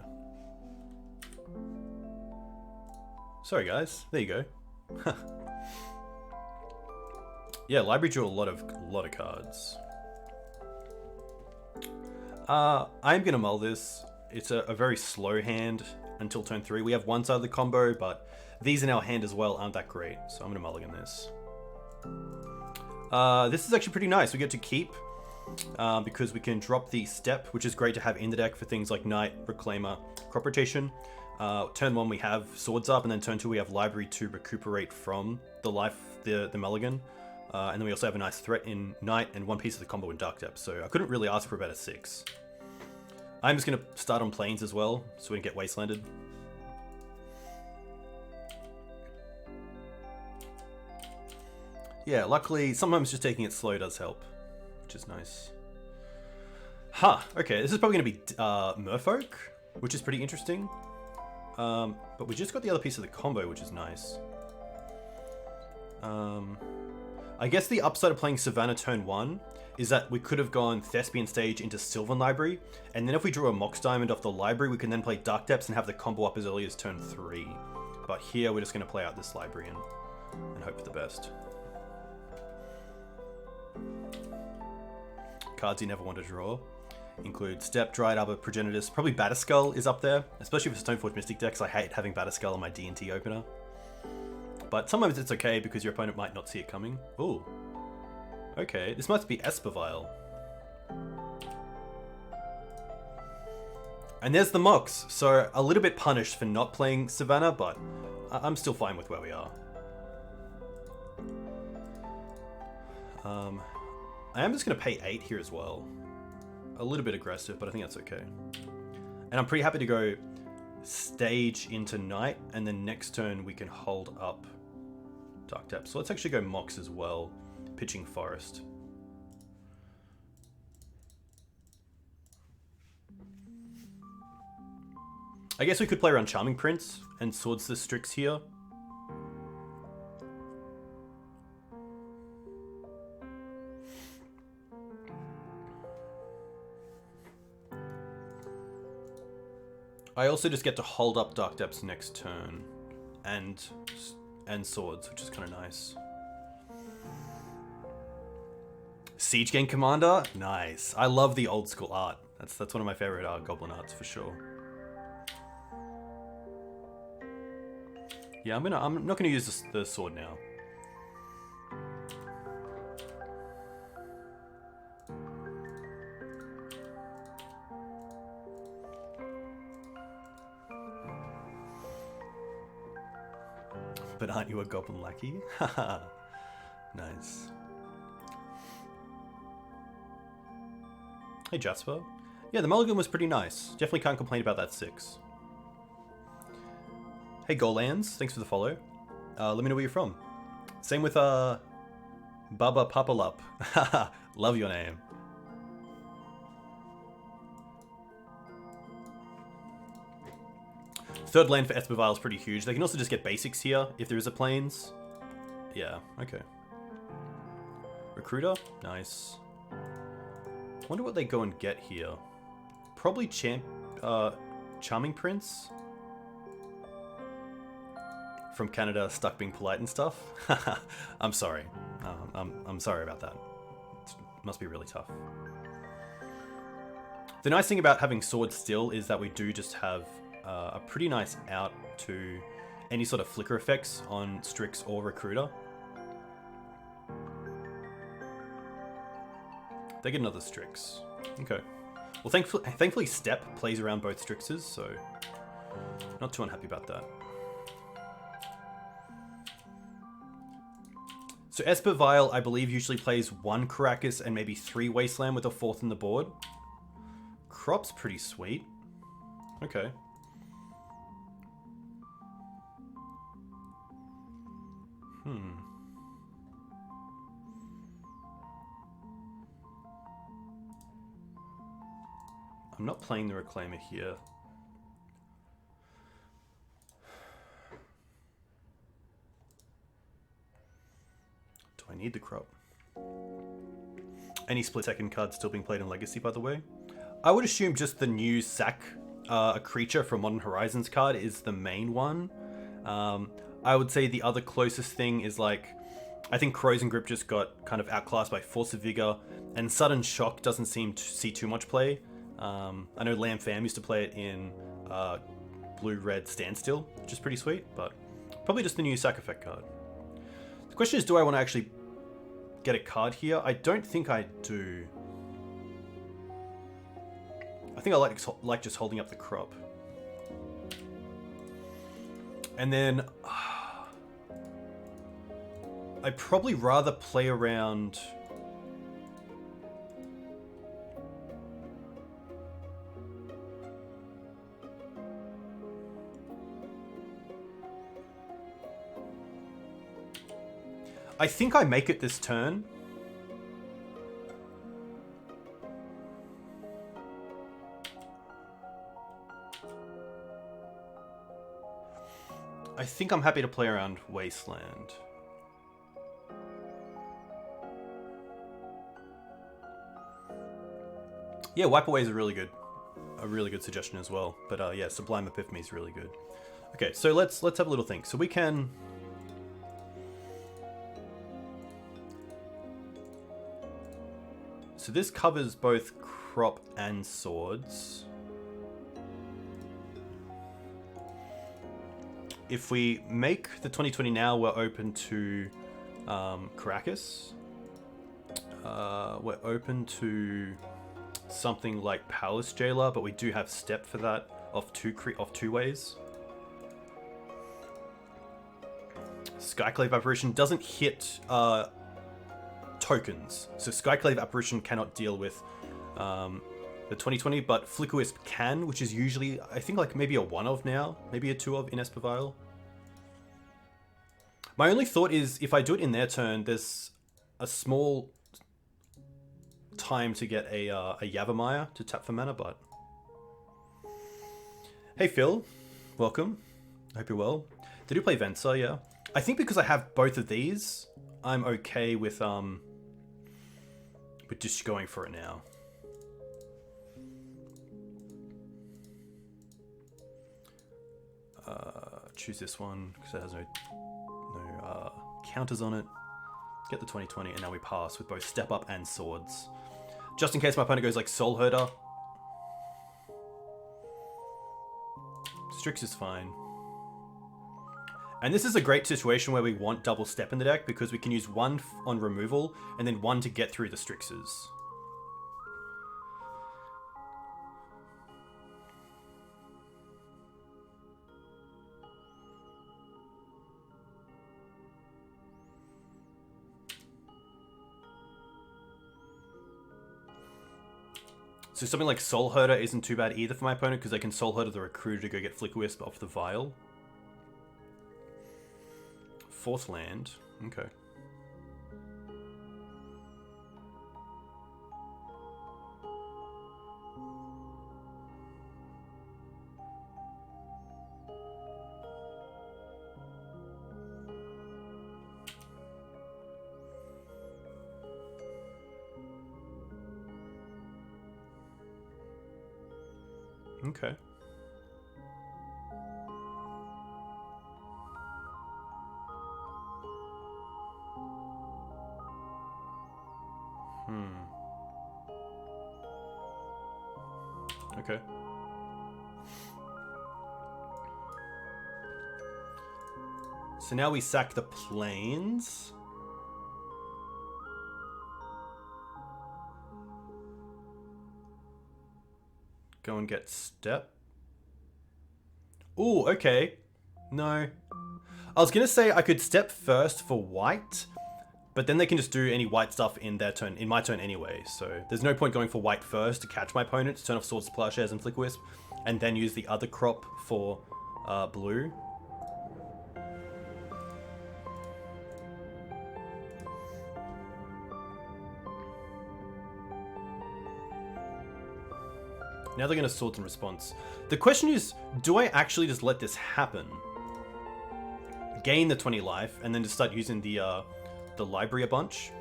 Sorry guys, there you go. Yeah, library drew a lot of cards. I'm going to mull this. It's a very slow hand until turn 3. We have one side of the combo, but these in our hand as well aren't that great. So I'm going to mulligan this. This is actually pretty nice. We get to keep because we can drop the step, which is great to have in the deck for things like Knight, Reclaimer, Crop Rotation. Turn 1 we have Swords up, and then turn 2 we have Library to recuperate from the life, the mulligan. And then we also have a nice threat in Knight and one piece of the combo in Dark Depth, so I couldn't really ask for a better 6. I'm just going to start on Plains as well, so we can get Wastelanded. Yeah, luckily, sometimes just taking it slow does help, which is nice. Okay, this is probably going to be Merfolk, which is pretty interesting. But we just got the other piece of the combo, which is nice. I guess the upside of playing Savannah turn 1 is that we could have gone Thespian Stage into Sylvan Library, and then if we drew a Mox Diamond off the library, we can then play Dark Depths and have the combo up as early as turn 3. But here, we're just going to play out this library and hope for the best. Cards you never want to draw include Step, Dried Arbor, Progenitus. Probably Batterskull is up there, especially for Stoneforge Mystic decks. I hate having Batterskull on my D&T opener. But sometimes it's okay because your opponent might not see it coming. Ooh. Okay, this must be Esper Vial. And there's the Mox, so a little bit punished for not playing Savannah, but I'm still fine with where we are. I am just going to pay 8 here as well. A little bit aggressive, but I think that's okay. And I'm pretty happy to go Stage into Knight, and then next turn we can hold up Dark Depth. So let's actually go Mox as well, pitching Forest. I guess we could play around Charming Prince and Swords the Strix here. I also just get to hold up Dark Depths next turn and Swords, which is kind of nice. Siege Gang Commander? Nice. I love the old school art. That's one of my favorite Goblin arts for sure. Yeah, I'm not gonna use the sword now. But aren't you a goblin lackey? Haha. Nice. Hey Jasper. Yeah, the mulligan was pretty nice. Definitely can't complain about that 6. Hey Golands, thanks for the follow. Let me know where you're from. Same with Baba Papalup. Haha, love your name. Third land for Esper Vial is pretty huge. They can also just get basics here if there is a Plains. Yeah, okay. Recruiter, nice. Wonder what they go and get here. Probably Charming Prince from Canada, stuck being polite and stuff. I'm sorry. I'm sorry about that. It must be really tough. The nice thing about having Sword still is that we do just have a pretty nice out to any sort of flicker effects on Strix or Recruiter. They get another Strix. Okay. Well, thankfully Step plays around both Strixes, so not too unhappy about that. So Esper Vial, I believe, usually plays 1 Caracas and maybe 3 Wasteland with a 4th on the board. Crop's pretty sweet. Okay. I'm not playing the Reclaimer here. Do I need the Crop? Any split second cards still being played in Legacy, by the way? I would assume just the new sack a creature from Modern Horizons card is the main one. I would say the other closest thing is like, I think Corrosion Grip just got kind of outclassed by Force of Vigor, and Sudden Shock doesn't seem to see too much play. I know Lamb Fam used to play it in Blue-Red Standstill, which is pretty sweet, but probably just the new sack effect card. The question is, do I want to actually get a card here? I don't think I do. I think I like just holding up the crop. And then I'd probably rather play around. I think I make it this turn. I think I'm happy to play around Wasteland. Yeah, Wipe Away is a really good suggestion as well. But yeah, Sublime Epiphany is really good. Okay, so let's have a little think. So we can. So this covers both crop and swords. If we make the 2020 now, we're open to Caracas. We're open to something like Palace Jailer, but we do have Step for that off two ways. Skyclave Apparition doesn't hit tokens, so Skyclave Apparition cannot deal with the 2020, but Flicker Wisp can, which is usually, I think, like maybe a 1 of now, maybe a 2 of in Esper Vial. My only thought is, if I do it in their turn, there's a small time to get a Yavimaya to tap for mana, but... Hey Phil, welcome. I hope you're well. They do play Venser, yeah. I think because I have both of these, I'm okay with just going for it now. Choose this one because it has no counters on it. Get the 2020, and now we pass with both Step Up and Swords. Just in case my opponent goes like Soul Herder. Strix is fine. And this is a great situation where we want double Step in the deck because we can use 1 on removal and then 1 to get through the Strixes. So something like Soul Herder isn't too bad either for my opponent because they can Soul Herder the Recruiter to go get Flicker Wisp off the Vial. 4th land. Okay. Okay. Okay. So now we sack the plains. Go and get Step. Ooh, okay. No. I was gonna say I could Step first for white, but then they can just do any white stuff in their turn, in my turn anyway, so there's no point going for white first to catch my opponent, to turn off Swords, Plowshares, and Flicker Wisp, and then use the other crop for blue. Now they're going to Swords in response. The question is, do I actually just let this happen? Gain the 20 life, and then just start using the library a bunch?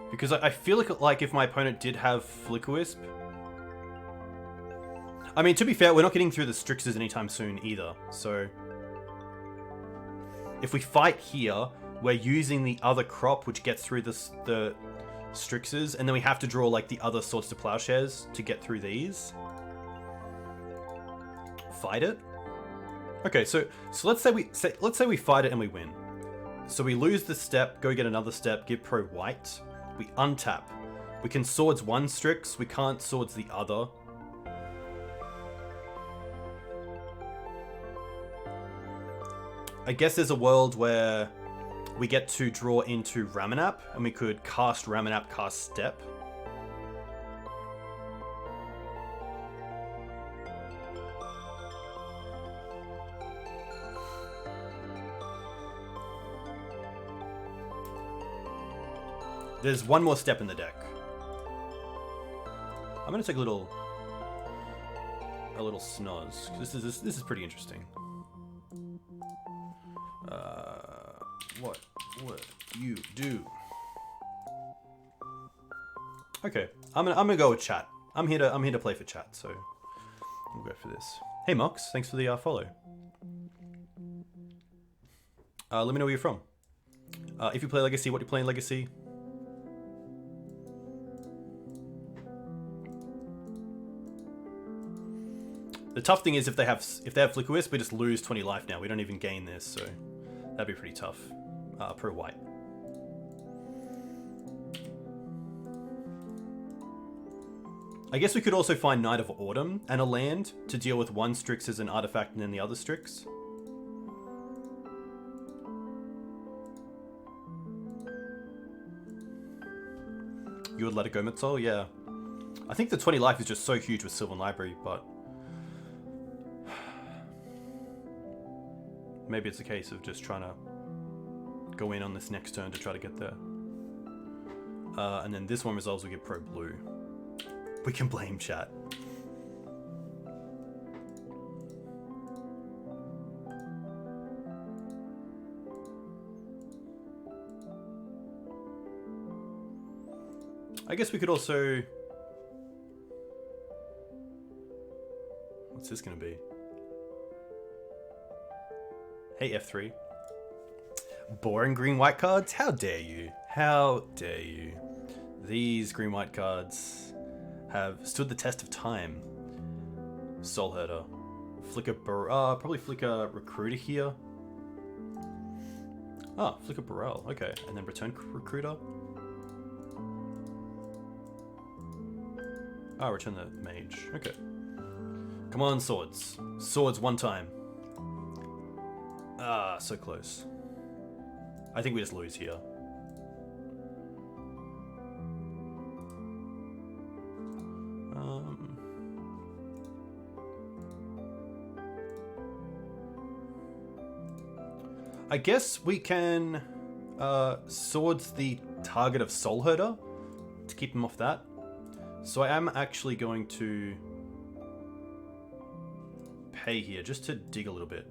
Because I feel like if my opponent did have Flicker Wisp... I mean, to be fair, we're not getting through the Strixes anytime soon either, so... if we fight here, we're using the other crop, which gets through the Strixes, and then we have to draw like the other Swords to Plowshares to get through these. Fight it. Okay, so let's say we fight it and we win. So we lose the step, go get another step, give pro white. We untap. We can swords one Strix, we can't swords the other. I guess there's a world where we get to draw into Ramanap, and we could cast Ramanap, cast Step. There's one more step in the deck. I'm gonna take a little snoz. This is pretty interesting. What would you do? Okay, I'm gonna go with chat. I'm here to play for chat, so we'll go for this. Hey Mox, thanks for the follow. Let me know where you're from. If you play Legacy, what you play in Legacy. The tough thing is if they have Flicker Wisp, we just lose 20 life now. We don't even gain this, so that'd be pretty tough. Pro white. I guess we could also find Knight of Autumn and a land to deal with one Strix as an artifact and then the other Strix. You would let it go, Mitzol? Yeah. I think the 20 life is just so huge with Sylvan Library, but maybe it's a case of just trying to go in on this next turn to try to get there. And then this one resolves, we get pro blue. We can blame chat. I guess we could also... What's this going to be? Hey, F3. Boring green-white cards? How dare you? How dare you? These green-white cards have stood the test of time. Soul Herder. Flicker probably Flicker Recruiter here. Ah, Flicker Burrell. Okay, and then Return Recruiter. Ah, return the Mage. Okay. Come on, Swords. Swords one time. Ah, so close. I think we just lose here. I guess we can swords the target of Soul Herder to keep him off that. So I am actually going to pay here just to dig a little bit.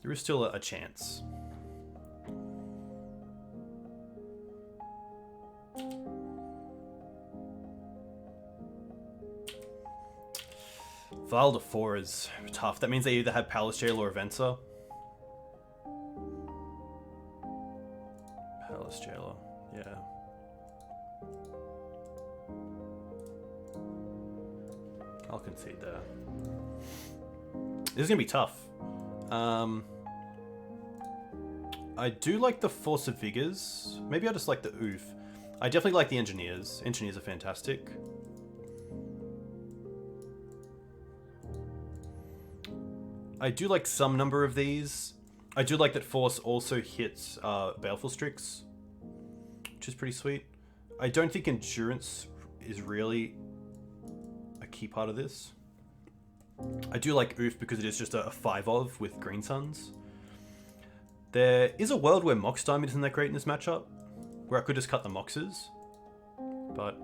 There is still a chance. Vial to 4 is tough. That means they either have Palace Jail or Avenza. Palace Jailer, yeah. I'll concede there. This is gonna be tough. I do like the Force of Vigors. Maybe I just like the Oof. I definitely like the Engineers. Engineers are fantastic. I do like some number of these. I do like that Force also hits Baleful Strix, which is pretty sweet. I don't think Endurance is really a key part of this. I do like Oof because it is just a 5 of with Green Suns. There is a world where Mox Diamond isn't that great in this matchup, where I could just cut the Moxes, but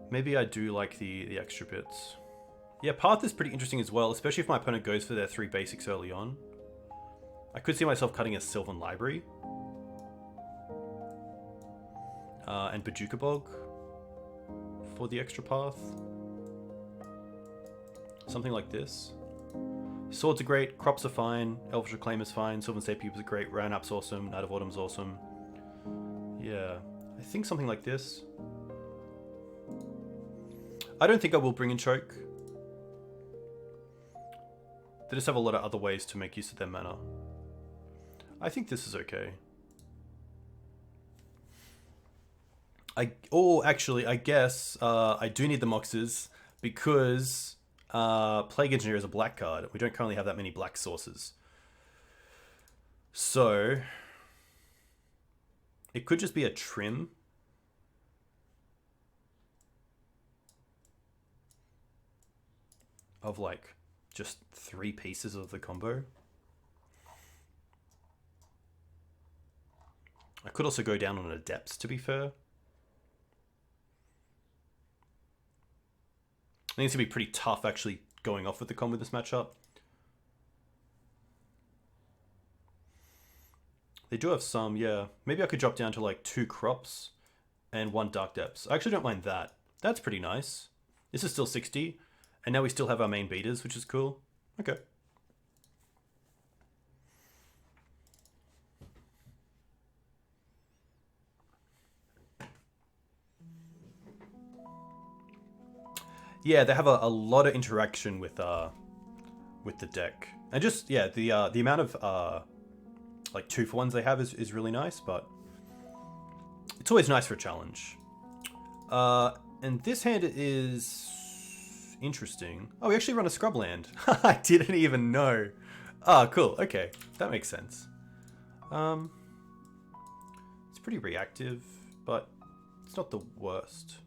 maybe I do like the extra bits. Yeah, Path is pretty interesting as well, especially if my opponent goes for their 3 basics early on. I could see myself cutting a Sylvan Library. And Bajuka Bog for the extra path. Something like this. Swords are great, Crops are fine, Elvish Reclaim is fine, Sylvan Scapekeeper is great, Roundup's awesome, Night of Autumn's awesome. Yeah, I think something like this. I don't think I will bring in Choke. They just have a lot of other ways to make use of their mana. I think this is okay. Actually, I guess I do need the Moxes because Plague Engineer is a black card. We don't currently have that many black sources. So it could just be a trim. Of like just 3 pieces of the combo. I could also go down on Adepts, to be fair. I think it's going to be pretty tough actually going off with the combo this matchup. They do have some, yeah. Maybe I could drop down to like 2 Crops and 1 Dark Depths. I actually don't mind that. That's pretty nice. This is still 60. And now we still have our main beaters, which is cool. Okay. Yeah, they have a lot of interaction with the deck, and just yeah, the amount of like 2-for-1s they have is really nice, but it's always nice for a challenge. And this hand is interesting. Oh, we actually run a Scrubland. I didn't even know. Ah, cool. Okay, that makes sense. It's pretty reactive, but it's not the worst.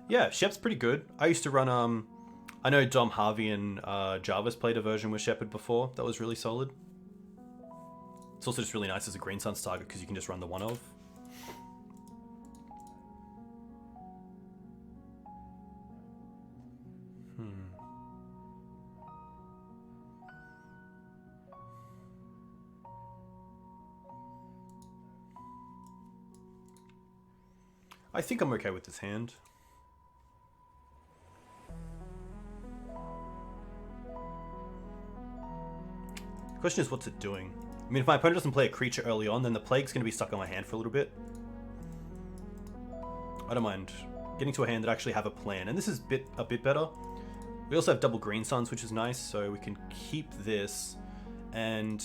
Yeah, Shep's pretty good. I used to run, I know Dom, Harvey, and Jarvis played a version with Shepherd before. That was really solid. It's also just really nice as a Green Suns target because you can just run the one of. I think I'm okay with this hand. The question is, what's it doing? I mean, if my opponent doesn't play a creature early on, then the Plague's going to be stuck on my hand for a little bit. I don't mind getting to a hand that actually have a plan, and this is a bit better. We also have double Green Suns, which is nice, so we can keep this and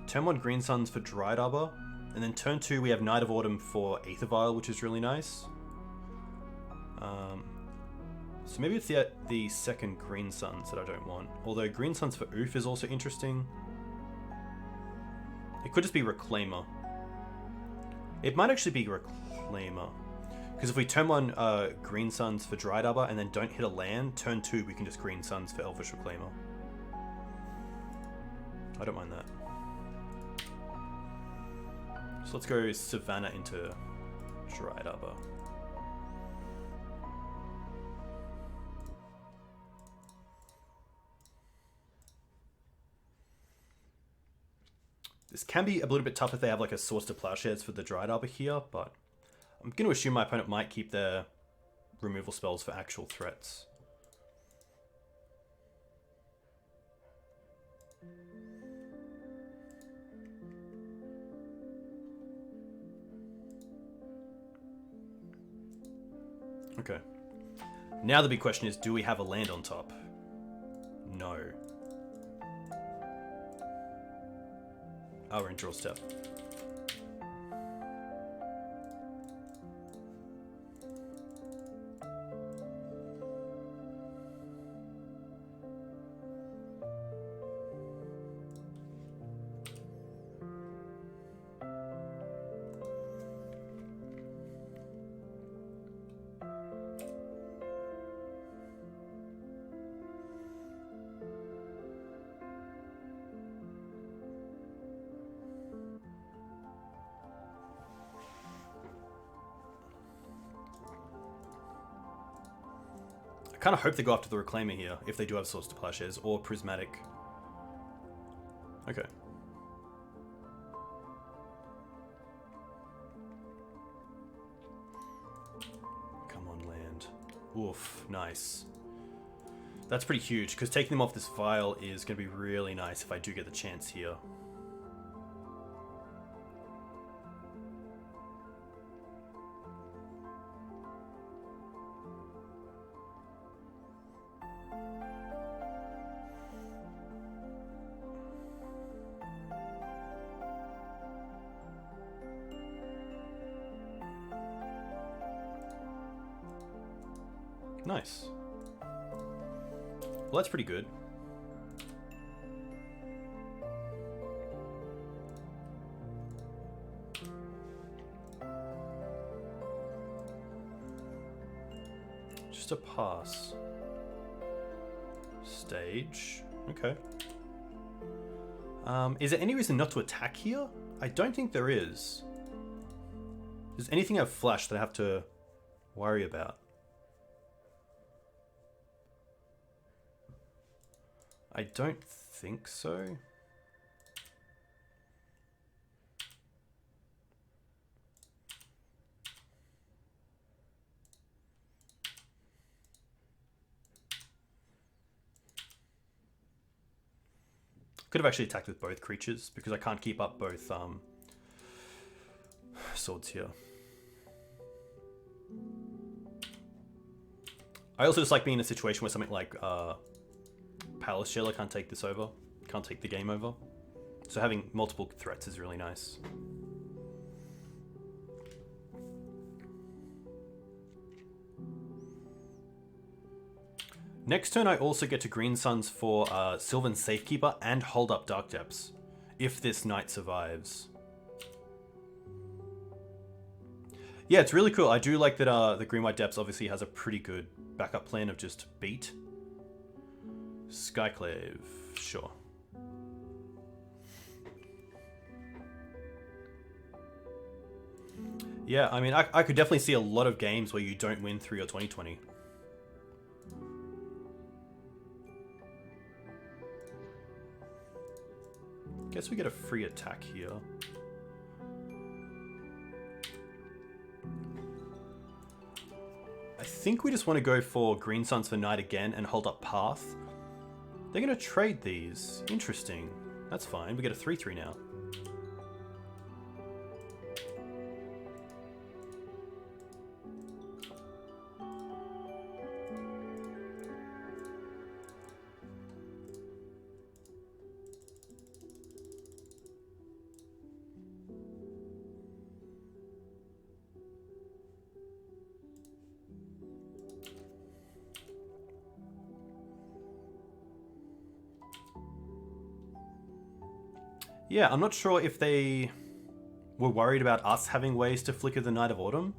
turn 1 Green Suns for Dried Arbor, and then turn 2 we have Night of Autumn for Aether Vial, which is really nice. So maybe it's the second Green Suns that I don't want. Although Green Suns for Oof is also interesting. It could just be Reclaimer. It might actually be Reclaimer. Because if we turn 1 Green Suns for Dried Arbor and then don't hit a land, turn 2 we can just Green Suns for Elvish Reclaimer. I don't mind that. So let's go Savannah into Dried Arbor. This can be a little bit tough if they have like a Swords to Plowshares for the Dried Arbor here, but I'm going to assume my opponent might keep their removal spells for actual threats. Okay. Now the big question is, do we have a land on top? No. Oh, we're in draw step. kind of hope they go after the Reclaimer here, if they do have Swords to Plowshares, or Prismatic. Okay. Come on, land. Oof, nice. That's pretty huge, because taking them off this Vial is going to be really nice if I do get the chance here. Nice. Well, that's pretty good. Just a pass. Stage. Okay. Is there any reason not to attack here? I don't think there is. Does anything have flash that I have to worry about? I don't think so. Could have actually attacked with both creatures because I can't keep up both swords here. I also just like being in a situation where something like Palace Jailer can't take this over, can't take the game over. So having multiple threats is really nice. Next turn I also get to Green Suns for Sylvan Safekeeper and hold up Dark Depths, if this knight survives. Yeah, it's really cool. I do like that the Green-White Depths obviously has a pretty good backup plan of just beat. Skyclave, sure. Yeah, I mean, I could definitely see a lot of games where you don't win 3 or 20-20. Guess we get a free attack here. I think we just want to go for Green Suns for Knight again and hold up Path. They're going to trade these. Interesting. That's fine. We get a 3-3 now. Yeah, I'm not sure if they were worried about us having ways to flicker the Knight of Autumn,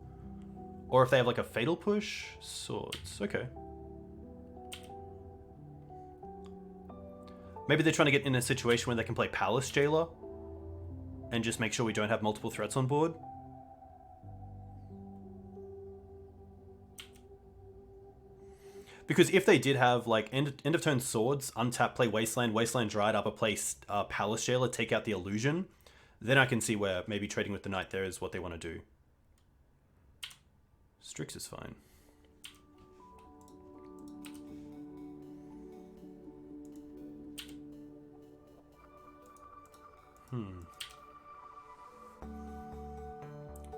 or if they have like a Fatal Push. Swords, okay. Maybe they're trying to get in a situation where they can play Palace Jailer and just make sure we don't have multiple threats on board. Because if they did have, like, end of turn Swords, untap, play Wasteland, Wasteland Dried, upper place Palace Jailer, take out the Illusion, then I can see where maybe trading with the Knight there is what they want to do. Strix is fine.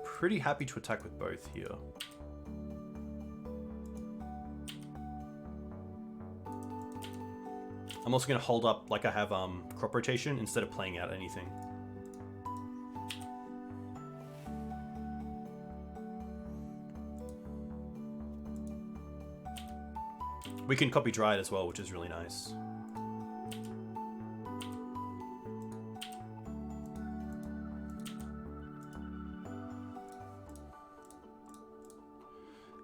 Pretty happy to attack with both here. I'm also going to hold up like I have crop rotation instead of playing out anything. We can copy Dryad as well, which is really nice.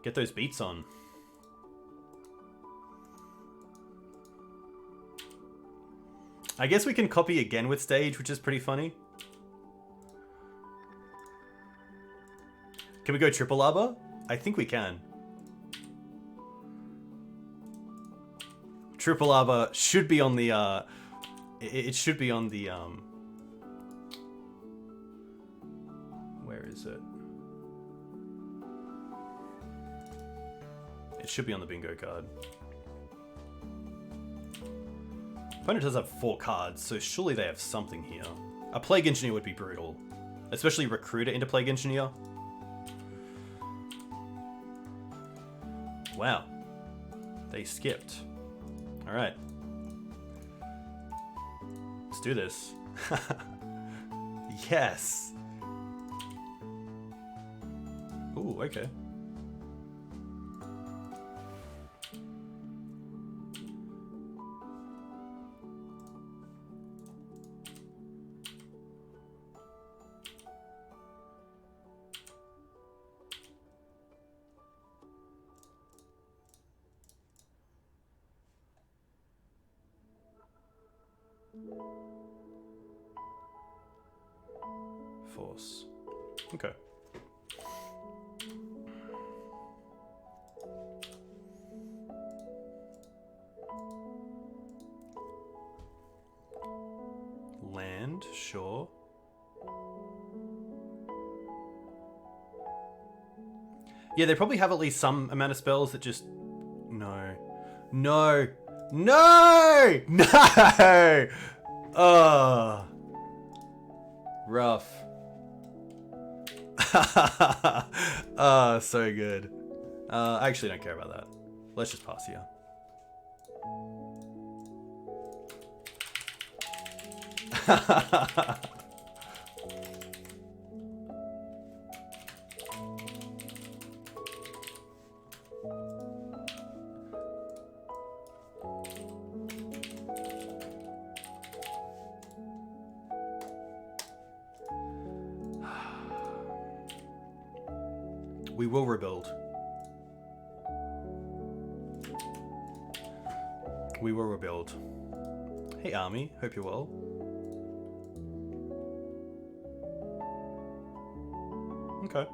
Get those beats on. I guess we can copy again with Stage, which is pretty funny. Can we go triple arbor? I think we can. Triple Arbor should be on the, it should be on the, where is it? It should be on the bingo card. Opponent does have 4 cards, so surely they have something here. A Plague Engineer would be brutal. Especially Recruiter into Plague Engineer. Wow. They skipped. Alright. Let's do this. Yes! Ooh, okay. Force. Okay. Land, sure. Yeah, they probably have at least some amount of spells that just... No. No! No! No! Ugh. Rough. So good. I actually don't care about that. Let's just pass here. We will rebuild. We will rebuild. Hey Army, hope you're well. Okay.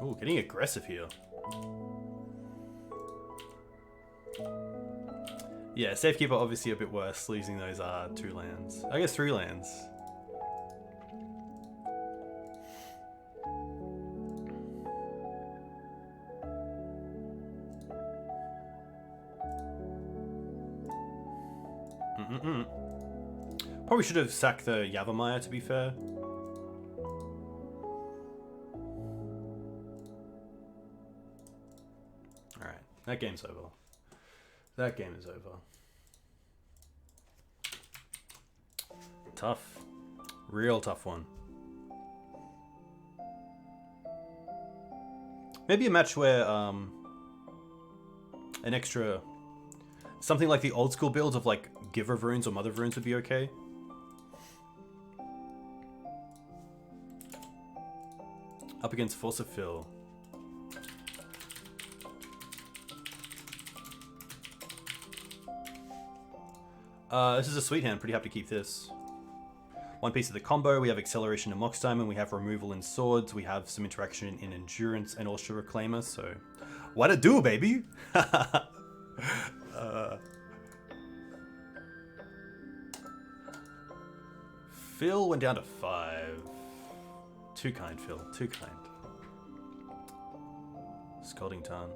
Ooh, getting aggressive here. Yeah, Safekeeper obviously a bit worse, losing those 2 lands. I guess 3 lands. Probably should have sacked the Yavimaya, to be fair. Alright, that game's over. That game is over. Tough. Real tough one. Maybe a match where an extra... something like the old school builds of like Giver of Runes or Mother of Runes would be okay. Up against Force of Fill. This is a sweet hand. Pretty happy to keep this. 1 piece of the combo. We have Acceleration in Mox Diamond. We have Removal in Swords. We have some interaction in Endurance and also Reclaimer. So, what it do, baby? Phil went down to 5. Too kind, Phil. Too kind. Scalding Tarn.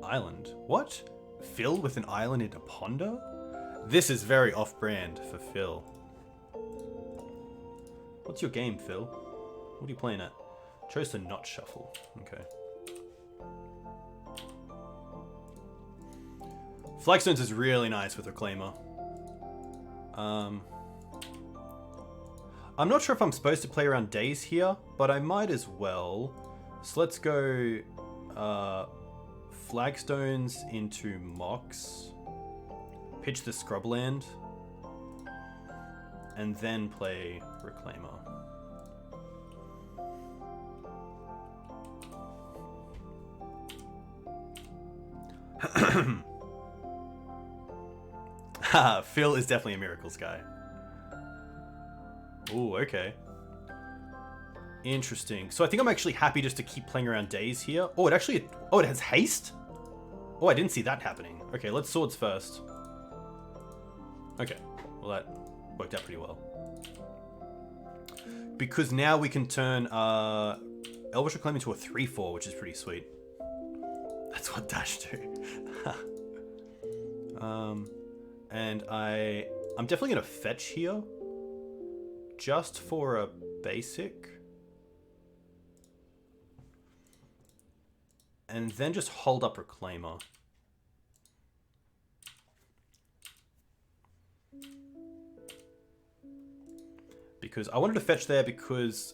Island. What? Phil with an island into Ponder? This is very off-brand for Phil. What's your game, Phil? What are you playing at? Chose to not shuffle. Okay. Flagstones is really nice with Reclaimer. I'm not sure if I'm supposed to play around days here, but I might as well. So let's go Flagstones into Mox. Pitch the Scrubland. and then play Reclaimer. Phil is definitely a Miracles guy. Ooh, okay. Interesting. So I think I'm actually happy just to keep playing around days here. Oh, it actually... Oh, it has haste? Oh, I didn't see that happening. Okay, let's swords first. Okay. Well, that worked out pretty well. Because now we can turn Elvish Reclaim into a 3/4, which is pretty sweet. That's what dash do. And I'm definitely going to fetch here. Just for a basic. And then just hold up Reclaimer. Because I wanted to fetch there because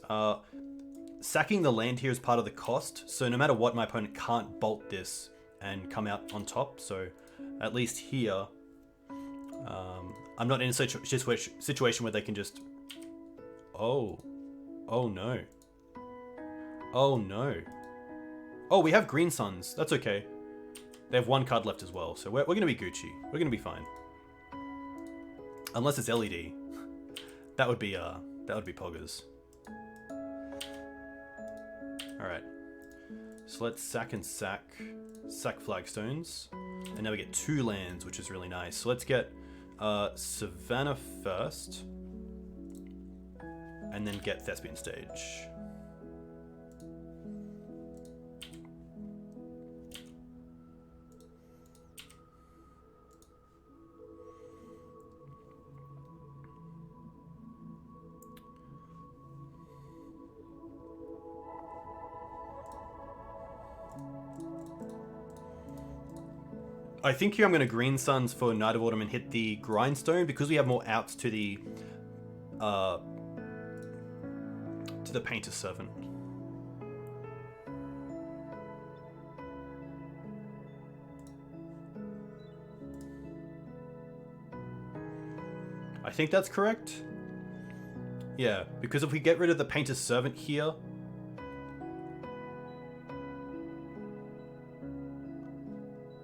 sacking the land here is part of the cost. So no matter what, my opponent can't bolt this and come out on top. So at least here, I'm not in a situation where they can just... Oh. Oh no. Oh no. Oh, we have Green Suns. That's okay. They have one card left as well. So we're going to be Gucci. We're going to be fine. Unless it's LED. That would be poggers. Alright. So let's sack and sack flagstones. And now we get 2 lands, which is really nice. So let's get Savannah first. And then get Thespian Stage. I think here I'm going to Green Suns for Night of Autumn and hit the Grindstone because we have more outs to the Painter Servant. I think that's correct. Yeah, because if we get rid of the Painter Servant here,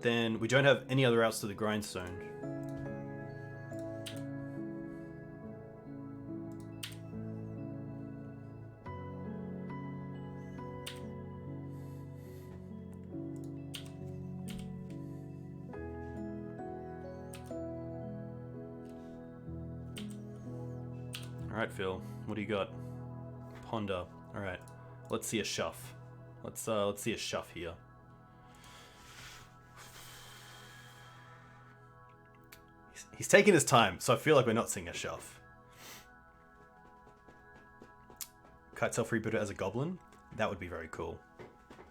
then we don't have any other outs to the Grindstone. Alright, Phil, what do you got? Ponder. Alright, let's see a shuff. Let's see a shuff here. He's taking his time, so I feel like we're not seeing a shuff. Kite Self Rebooter as a goblin? That would be very cool.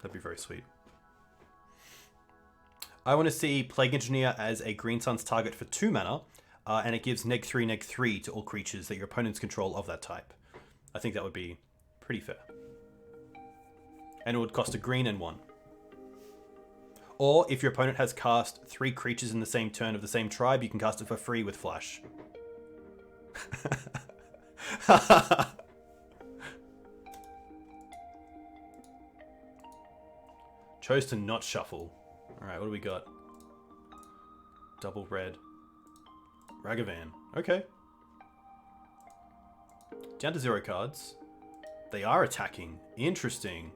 That'd be very sweet. I want to see Plague Engineer as a Green Sun's target for 2 mana, and it gives -3/-3 to all creatures that your opponents control of that type. I think that would be pretty fair. And it would cost a green and 1. Or, if your opponent has cast 3 creatures in the same turn of the same tribe, you can cast it for free with Flash. Chose to not shuffle. Alright, what do we got? Double red. Ragavan. Okay. Down to 0 cards. They are attacking. Interesting.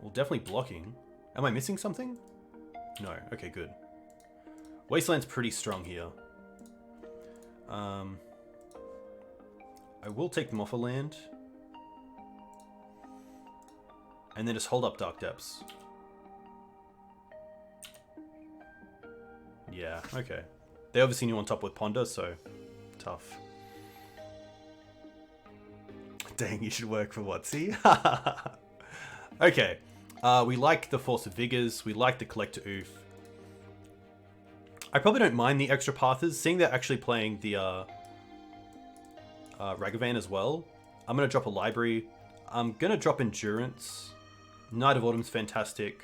Well, definitely blocking. Am I missing something? No. Okay, good. Wasteland's pretty strong here. I will take them off a land. And then just hold up Dark Depths. Yeah, okay. They obviously knew on top with Ponder, so tough. Dang, you should work for Watsy. Okay. We like the Force of Vigors. We like the Collector Oof. I probably don't mind the extra Pathers. Seeing they're actually playing the Ragavan as well. I'm going to drop a Library. I'm going to drop Endurance. Night of Autumn's fantastic.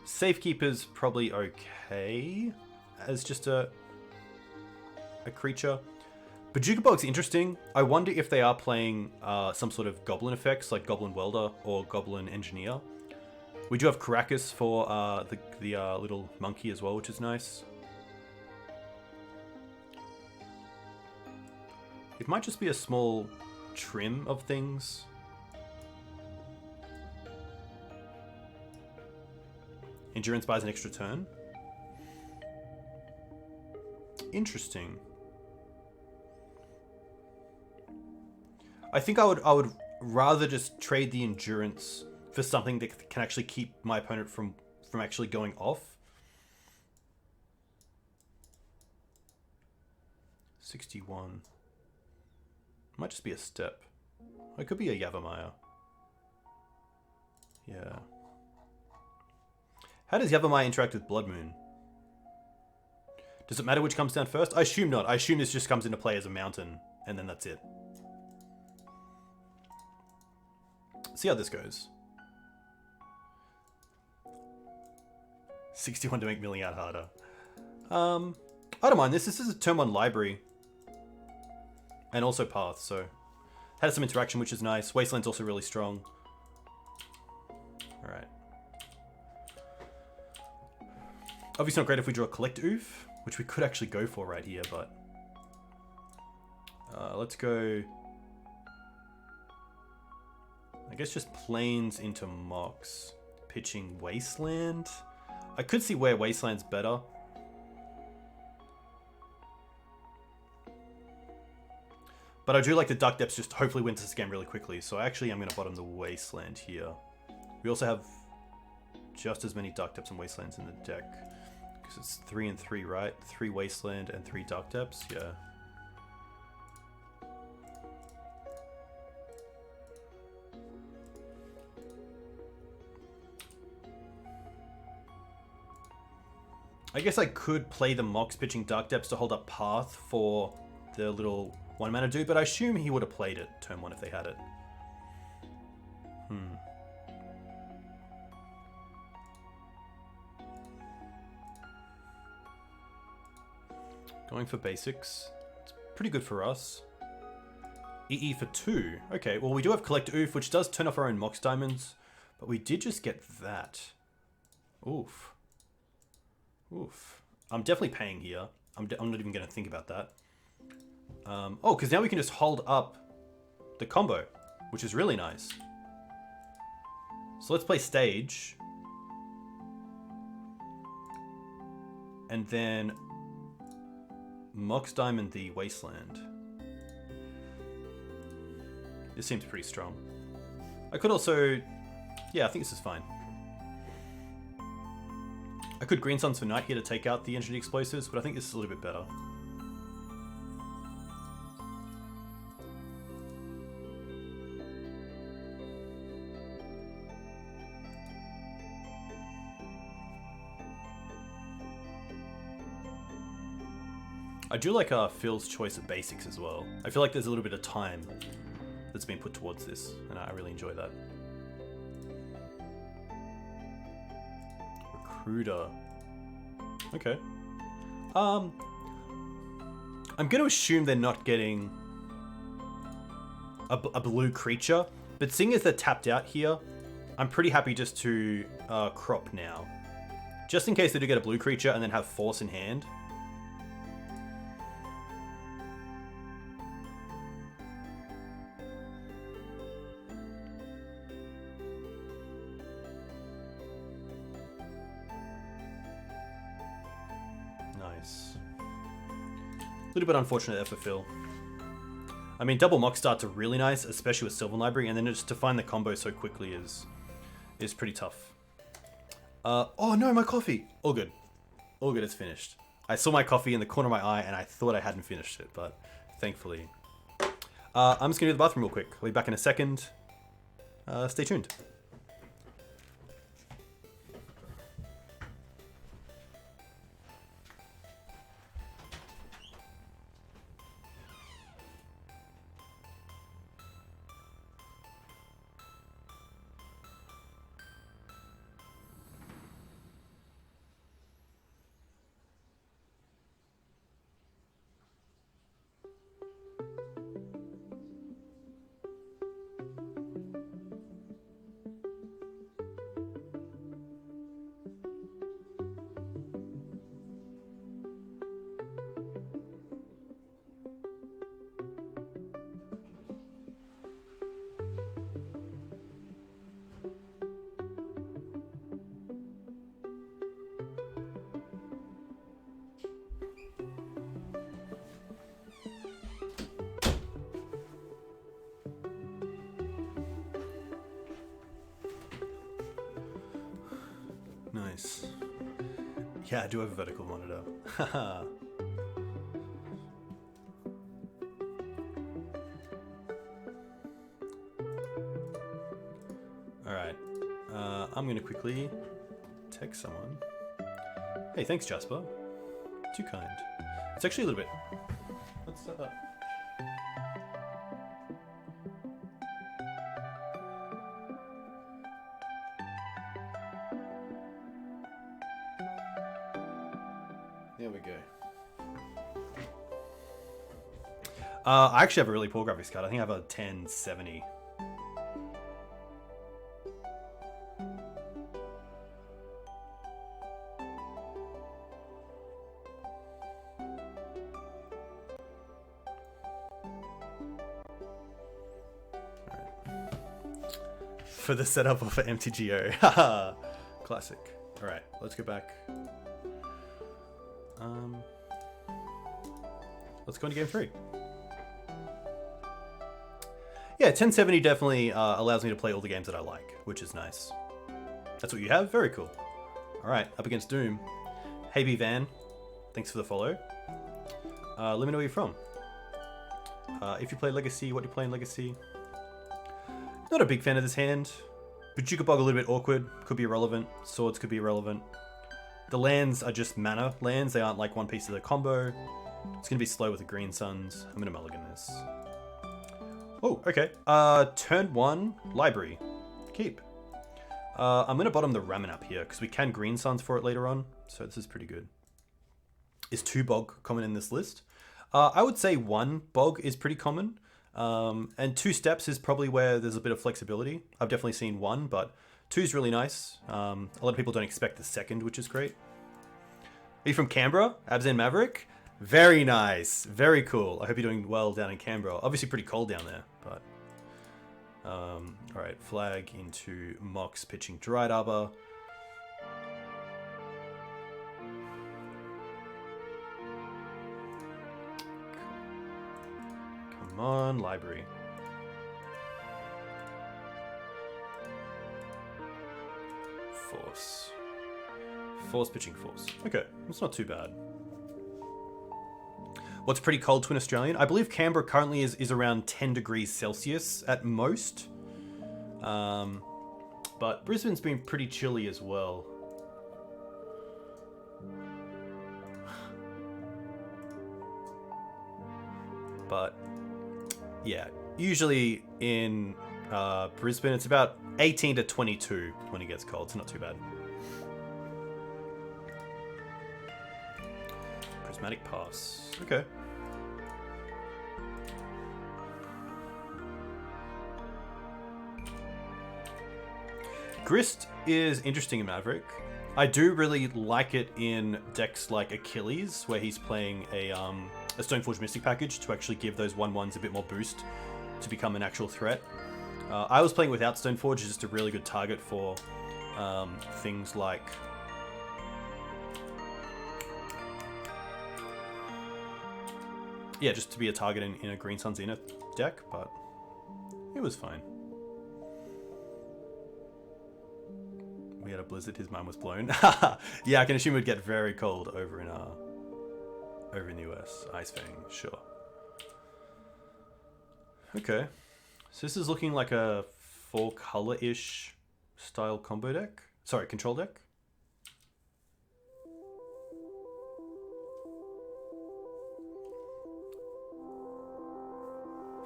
Safekeeper's probably okay as just a creature. Bojuka Bog's interesting. I wonder if they are playing some sort of goblin effects, like Goblin Welder or Goblin Engineer. We do have Caracas for the little monkey as well, which is nice. It might just be a small trim of things. Endurance buys an extra turn. Interesting. I think I would rather just trade the endurance for something that can actually keep my opponent from actually going off. 61. Might just be a step. It could be a Yavimaya. Yeah. How does Yavimaya interact with Blood Moon? Does it matter which comes down first? I assume not. I assume this just comes into play as a mountain, and then that's it. See how this goes. 61 to make milling out harder. I don't mind this. This is a turn 1 library. And also path, so... Had some interaction, which is nice. Wasteland's also really strong. Alright. Obviously not great if we draw a Collect Oof, which we could actually go for right here, but... let's go... I guess just Plains into Mox. Pitching Wasteland. I could see where Wasteland's better. But I do like the Duck Depths just hopefully wins this game really quickly. So actually I'm going to bottom the Wasteland here. We also have just as many Duck Depths and Wastelands in the deck. Because it's 3 and 3, right? 3 Wasteland and 3 Duck Depths, yeah. I guess I could play the Mox pitching Dark Depths to hold up Path for the little 1 mana dude, but I assume he would have played it turn 1 if they had it. Going for basics. It's pretty good for us. EE for 2. Okay, well we do have Collect Oof, which does turn off our own Mox Diamonds, but we did just get that. Oof. Oof. I'm definitely paying here. I'm not even going to think about that. Oh, because now we can just hold up the combo, which is really nice. So let's play Stage. And then Mox Diamond the Wasteland. This seems pretty strong. I could also... Yeah, I think this is fine. I could Green Suns for Night here to take out the Engineered Explosives, but I think this is a little bit better. I do like Phil's choice of basics as well. I feel like there's a little bit of time that's been put towards this, and I really enjoy that. Recruiter. Okay. I'm going to assume they're not getting a blue creature, but seeing as they're tapped out here, I'm pretty happy just to crop now. Just in case they do get a blue creature and then have Force in hand. Nice. A little bit unfortunate there for Phil. I mean, double Mox starts are really nice, especially with Sylvan Library, and then just to find the combo so quickly is pretty tough. Oh no, my coffee! All good. All good, it's finished. I saw my coffee in the corner of my eye and I thought I hadn't finished it, but thankfully. I'm just gonna go to the bathroom real quick. I'll be back in a second. Stay tuned. Nice. Yeah, I do have a vertical monitor. Haha. Alright. I'm gonna quickly text someone. Hey, thanks, Jasper. Too kind. It's actually a little bit... What's that? There we go. I actually have a really poor graphics card. I think I have a 1070. For the setup of MTGO. Haha. Classic. Alright, let's go back. Let's go into game 3. Yeah, 1070 definitely allows me to play all the games that I like, which is nice. That's what you have? Very cool. Alright, up against Doom. Hey B Van, thanks for the follow. Let me know where you're from. If you play Legacy, what do you play in Legacy? Not a big fan of this hand. Bojuka Bog a little bit awkward, could be irrelevant. Swords could be irrelevant. The lands are just mana lands, they aren't like one piece of the combo. It's gonna be slow with the Green Suns. I'm gonna mulligan this. Oh, okay. Turn 1, Library. Keep. I'm gonna bottom the Ramen up here, because we can Green Suns for it later on, so this is pretty good. Is 2 Bog common in this list? I would say 1 Bog is pretty common. And 2 steps is probably where there's a bit of flexibility. I've definitely seen 1, but 2 is really nice. A lot of people don't expect the 2nd, which is great. Are you from Canberra? Abzan Maverick? Very nice. Very cool. I hope you're doing well down in Canberra. Obviously pretty cold down there, but... Alright, flag into Mox pitching Dried Arbor. Come on, Library. Force. Force pitching Force. Okay, that's not too bad. What's pretty cold to an Australian? I believe Canberra currently is around 10 degrees Celsius at most. But Brisbane's been pretty chilly as well. But yeah, usually in Brisbane it's about 18 to 22 when it gets cold. It's not too bad. Prismatic Pass. Okay. Grist is interesting in Maverick. I do really like it in decks like Achilles, where he's playing a Stoneforge Mystic package to actually give those 1/1s a bit more boost to become an actual threat. I was playing without Stoneforge, it's just a really good target for things like... Yeah, just to be a target in a Green Sun Zenith deck, but it was fine. We had a blizzard, his mind was blown. Yeah, I can assume it would get very cold over in the US. Ice Fang, sure. Okay. So this is looking like a 4-color-ish style combo deck. Sorry, control deck.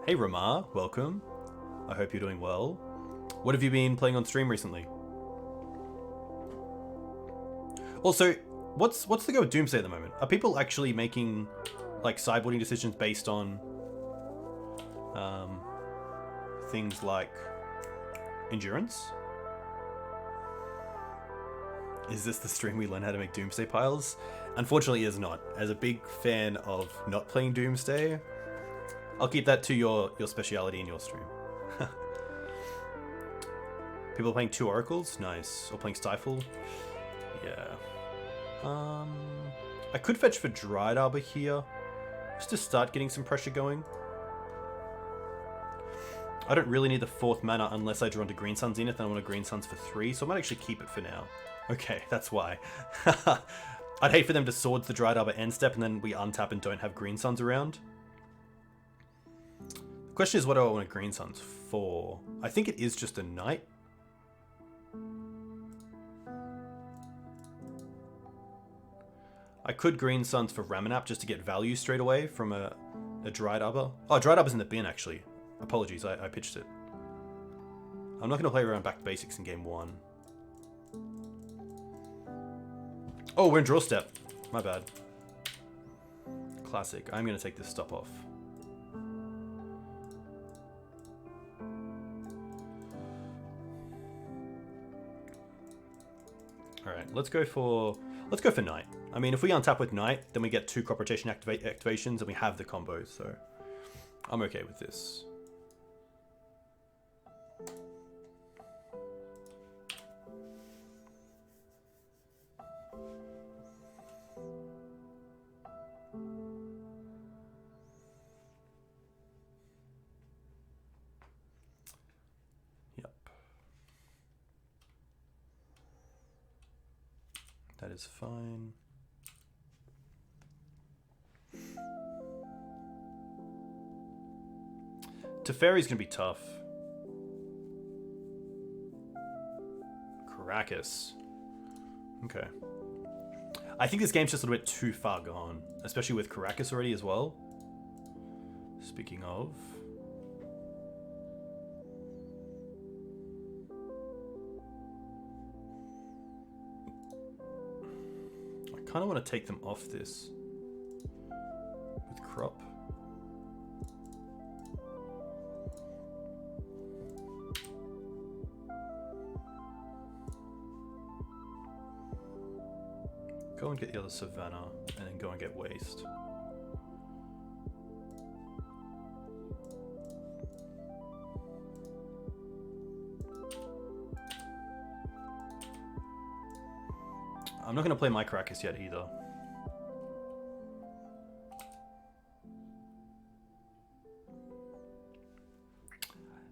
Hey Ramar, welcome. I hope you're doing well. What have you been playing on stream recently? Also, what's the go with Doomsday at the moment? Are people actually making like sideboarding decisions based on things like endurance? Is this the stream we learn how to make Doomsday piles? Unfortunately, it is not. As a big fan of not playing Doomsday, I'll keep that to your speciality in your stream. People playing 2 Oracles? Nice. Or playing Stifle? Yeah. I could fetch for Dried Arbor here, just to start getting some pressure going. I don't really need the 4th mana unless I draw into Green Sun Zenith and I want a Green Suns for 3, so I might actually keep it for now. Okay, that's why. I'd hate for them to Swords the Dried Arbor end step and then we untap and don't have Green Suns around. The question is, what do I want a Green Suns for? I think it is just a Knight. I could Green Suns for Ramanap just to get value straight away from a Dried Arbor. Oh, Dried Arbor's in the bin, actually. Apologies, I pitched it. I'm not going to play around back to basics in game 1. Oh, we're in draw step. My bad. Classic. I'm going to take this stop off. Alright, let's go for Knight. I mean, if we untap with Knight, then we get 2 crop rotation activations and we have the combos, so I'm okay with this. That is fine. Teferi's gonna be tough. Caracas. Okay. I think this game's just a little bit too far gone, especially with Caracas already as well. Speaking of... I kind of want to take them off this with crop. Go and get the other Savannah and then go and get Waste. I'm not going to play my Caracas yet either.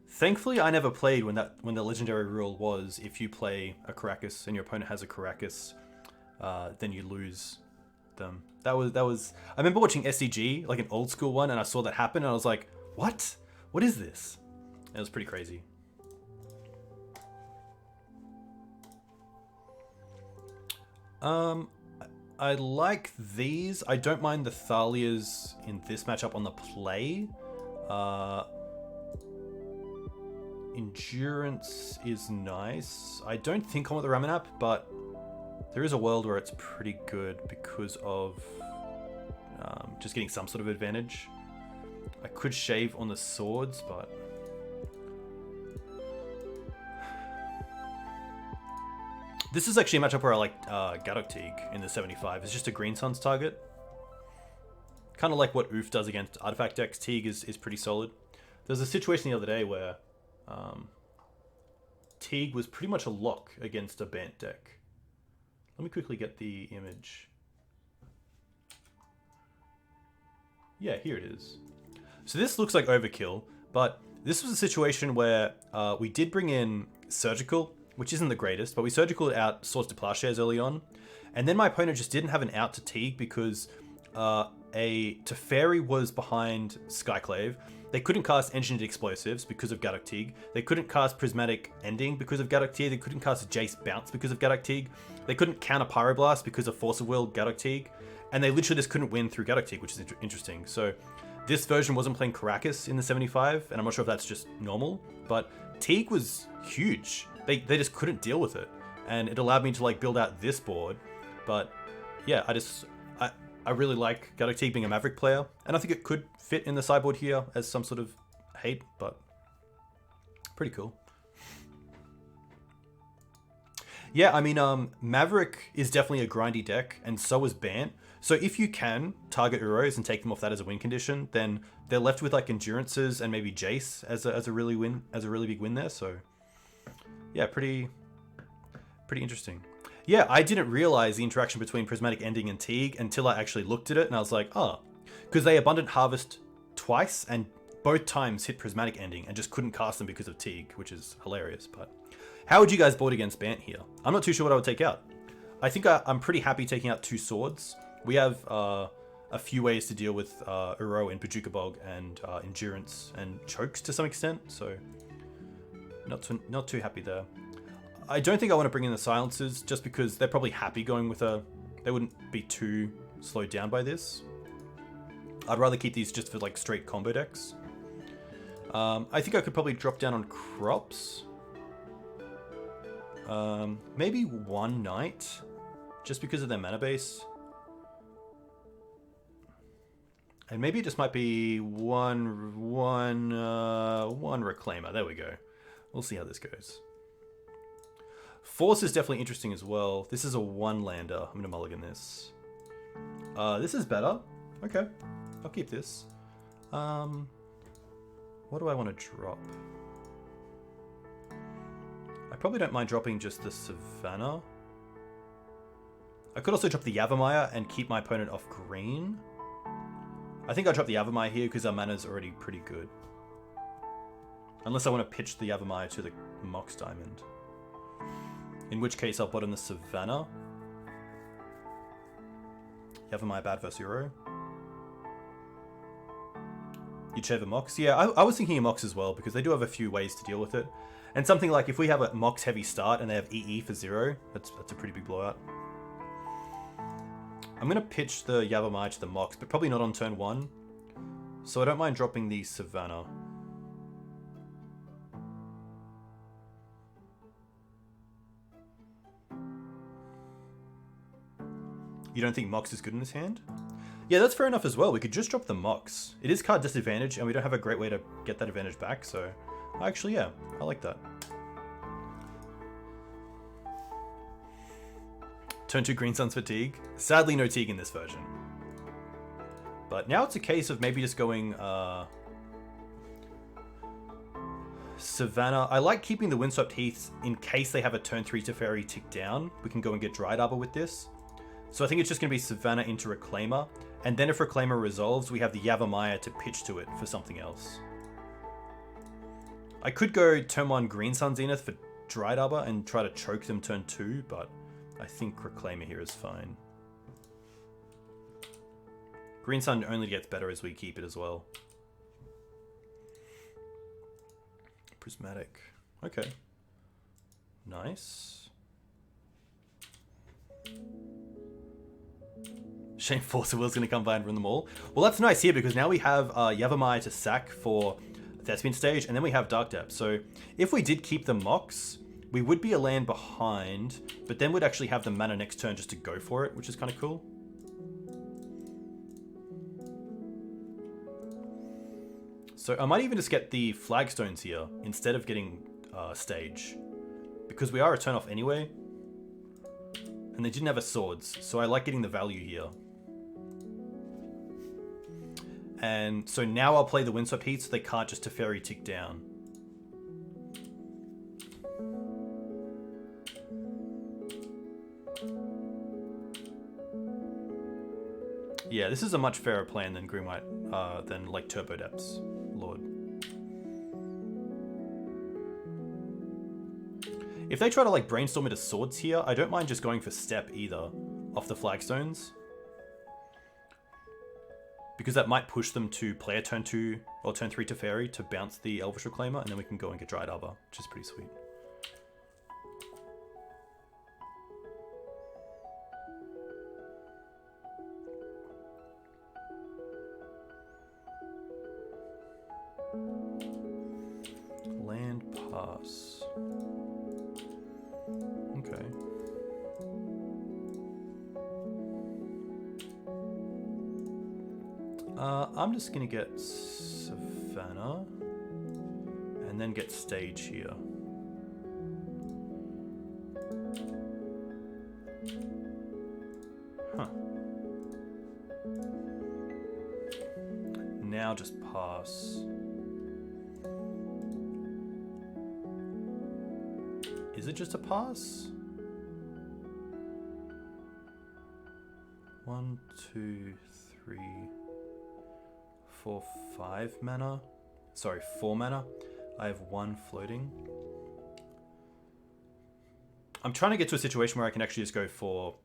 Thankfully, I never played when the legendary rule was if you play a Caracas and your opponent has a Caracas, then you lose them. That was. I remember watching SCG, like an old school one, and I saw that happen, and I was like, "What? What is this?" It was pretty crazy. I like these. I don't mind the Thalias in this matchup on the play. Endurance is nice. I don't think I want the Ramanap, but there is a world where it's pretty good because of just getting some sort of advantage. I could shave on the swords, but... This is actually a matchup where I like Gaddock Teeg in the 75. It's just a Green Suns target. Kind of like what Oof does against artifact decks. Teeg is pretty solid. There was a situation the other day where Teeg was pretty much a lock against a BANT deck. Let me quickly get the image. Yeah, here it is. So this looks like overkill, but this was a situation where we did bring in Surgical, which isn't the greatest, but we Surgicaled out Swords to Plowshares early on. And then my opponent just didn't have an out to Teeg because a Teferi was behind Skyclave. They couldn't cast Engineered Explosives because of Gaddock Teeg. They couldn't cast Prismatic Ending because of Gaddock Teeg. They couldn't cast Jace Bounce because of Gaddock Teeg. They couldn't counter Pyroblast because of Force of Will, Gaddock Teeg. And they literally just couldn't win through Gaddock Teeg, which is interesting. So this version wasn't playing Caracas in the 75, and I'm not sure if that's just normal, but Teeg was huge. They just couldn't deal with it, and it allowed me to like build out this board. But yeah, I really like Gaddock Teeg being a Maverick player, and I think it could fit in the sideboard here as some sort of hate, but pretty cool. Yeah, I mean, Maverick is definitely a grindy deck, and so is BANT. So if you can target Uros and take them off that as a win condition, then they're left with like Endurances and maybe Jace as a really big win there. So yeah, pretty interesting. Yeah, I didn't realize the interaction between Prismatic Ending and Teeg until I actually looked at it, and I was like, oh, because they Abundant Harvest twice, and both times hit Prismatic Ending and just couldn't cast them because of Teeg, which is hilarious. But How would you guys board against BANT here? I'm not too sure what I would take out. I think I'm pretty happy taking out 2 swords. We have a few ways to deal with Uro and Pajuka Bog and Endurance and Chokes to some extent, so not too happy there. I don't think I want to bring in the Silencers just because they're probably happy going with they wouldn't be too slowed down by this. I'd rather keep these just for like straight combo decks. I think I could probably drop down on Crops. Maybe 1 Knight, just because of their mana base. And maybe it just might be one Reclaimer. There we go. We'll see how this goes. Force is definitely interesting as well. This is a 1-lander. I'm going to mulligan this. This is better. Okay. I'll keep this. What do I want to drop? I probably don't mind dropping just the Savannah. I could also drop the Yavimaya and keep my opponent off green. I think I'll drop the Yavimaya here because our mana's already pretty good. Unless I want to pitch the Yavimaya to the Mox Diamond. In which case I'll bottom the Savannah. Yavimaya bad versus Uro. You'd shave a Mox? Yeah, I was thinking of Mox as well because they do have a few ways to deal with it. And something like if we have a Mox heavy start and they have EE for 0, that's a pretty big blowout. I'm going to pitch the Yavimaya to the Mox, but probably not on turn 1. So I don't mind dropping the Savannah. You don't think Mox is good in this hand? Yeah, that's fair enough as well. We could just drop the Mox. It is card disadvantage, and we don't have a great way to get that advantage back, so... Actually, yeah, I like that. Turn 2 Green Sun's for Teeg. Sadly, no Teeg in this version. But now it's a case of maybe just going... Savannah. I like keeping the Windswept Heaths in case they have a turn 3 Teferi tick down. We can go and get Dried Arbor with this. So I think it's just going to be Savannah into Reclaimer. And then if Reclaimer resolves, we have the Yavimaya to pitch to it for something else. I could go turn 1 Green Sun Zenith for Dried Arbor and try to choke them turn 2, but I think Reclaimer here is fine. Green Sun only gets better as we keep it as well. Prismatic. Okay. Nice. Shame Force of Will's going to come by and run them all. Well, that's nice here because now we have Yavimaya to sack for Thespian Stage, and then we have Dark Depth. So if we did keep the Mox, we would be a land behind, but then we'd actually have the mana next turn just to go for it, which is kind of cool. So I might even just get the Flagstones here instead of getting Stage, because we are a turn off anyway, and they didn't have a Swords, so I like getting the value here. And so now I'll play the Windswept Heath so they can't just Teferi tick down. Yeah, this is a much fairer plan than Green White, than like Turbo Depths Lord. If they try to like brainstorm into Swords here, I don't mind just going for Step either off the Flagstones. Because that might push them to play a turn 2 or turn 3 Teferi to bounce the Elvish Reclaimer, and then we can go and get Dried Arbor, which is pretty sweet. Land pass. Okay. I'm just gonna get Savannah and then get Stage here. Huh. Now just pass. Is it just a pass? 1, 2, 3, 4, 5 mana. Sorry, 4 mana. I have 1 floating. I'm trying to get to a situation where I can actually just go for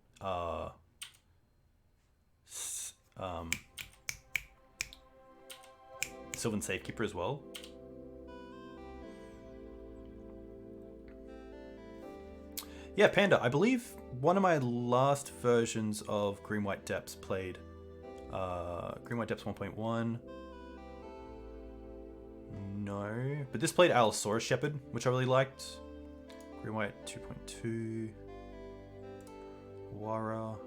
Sylvan Safekeeper as well. Yeah, Panda, I believe one of my last versions of Green-White Depths played Green-White Depths 1.1. No, but this played Allosaurus Shepherd, which I really liked. Green-White 2.2. Wara.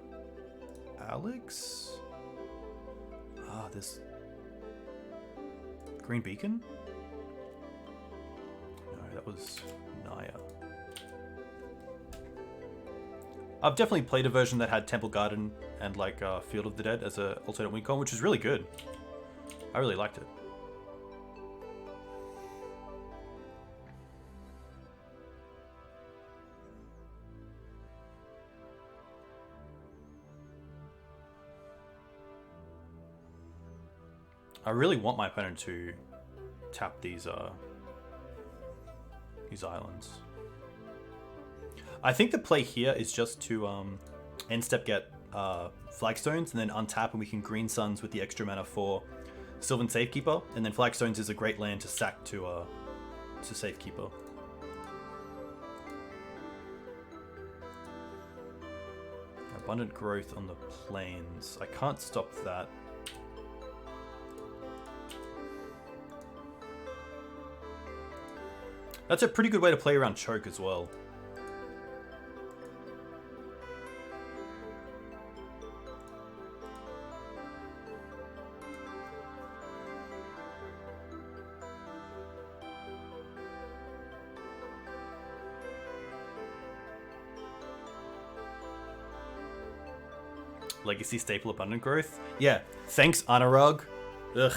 Alex? Ah, this... Green Beacon? No, that was Naya. I've definitely played a version that had Temple Garden and like Field of the Dead as an alternate win con, which is really good. I really liked it. I really want my opponent to tap these islands. I think the play here is just to end step get Flagstones and then untap, and we can Green Suns with the extra mana for Sylvan Safekeeper, and then Flagstones is a great land to sack to Safekeeper. Abundant Growth on the plains. I can't stop that. That's a pretty good way to play around Choke as well. Legacy Staple Abundant Growth? Yeah, thanks Anurag. Ugh.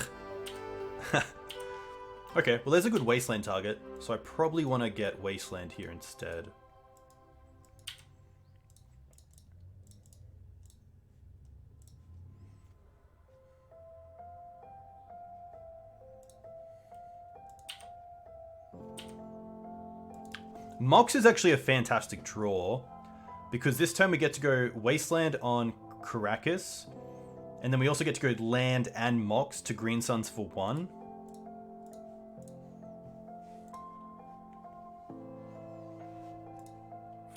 Okay, well there's a good Wasteland target, so I probably want to get Wasteland here instead. Mox is actually a fantastic draw, because this turn we get to go Wasteland on Caracas, and then we also get to go land and Mox to Green Suns for 1.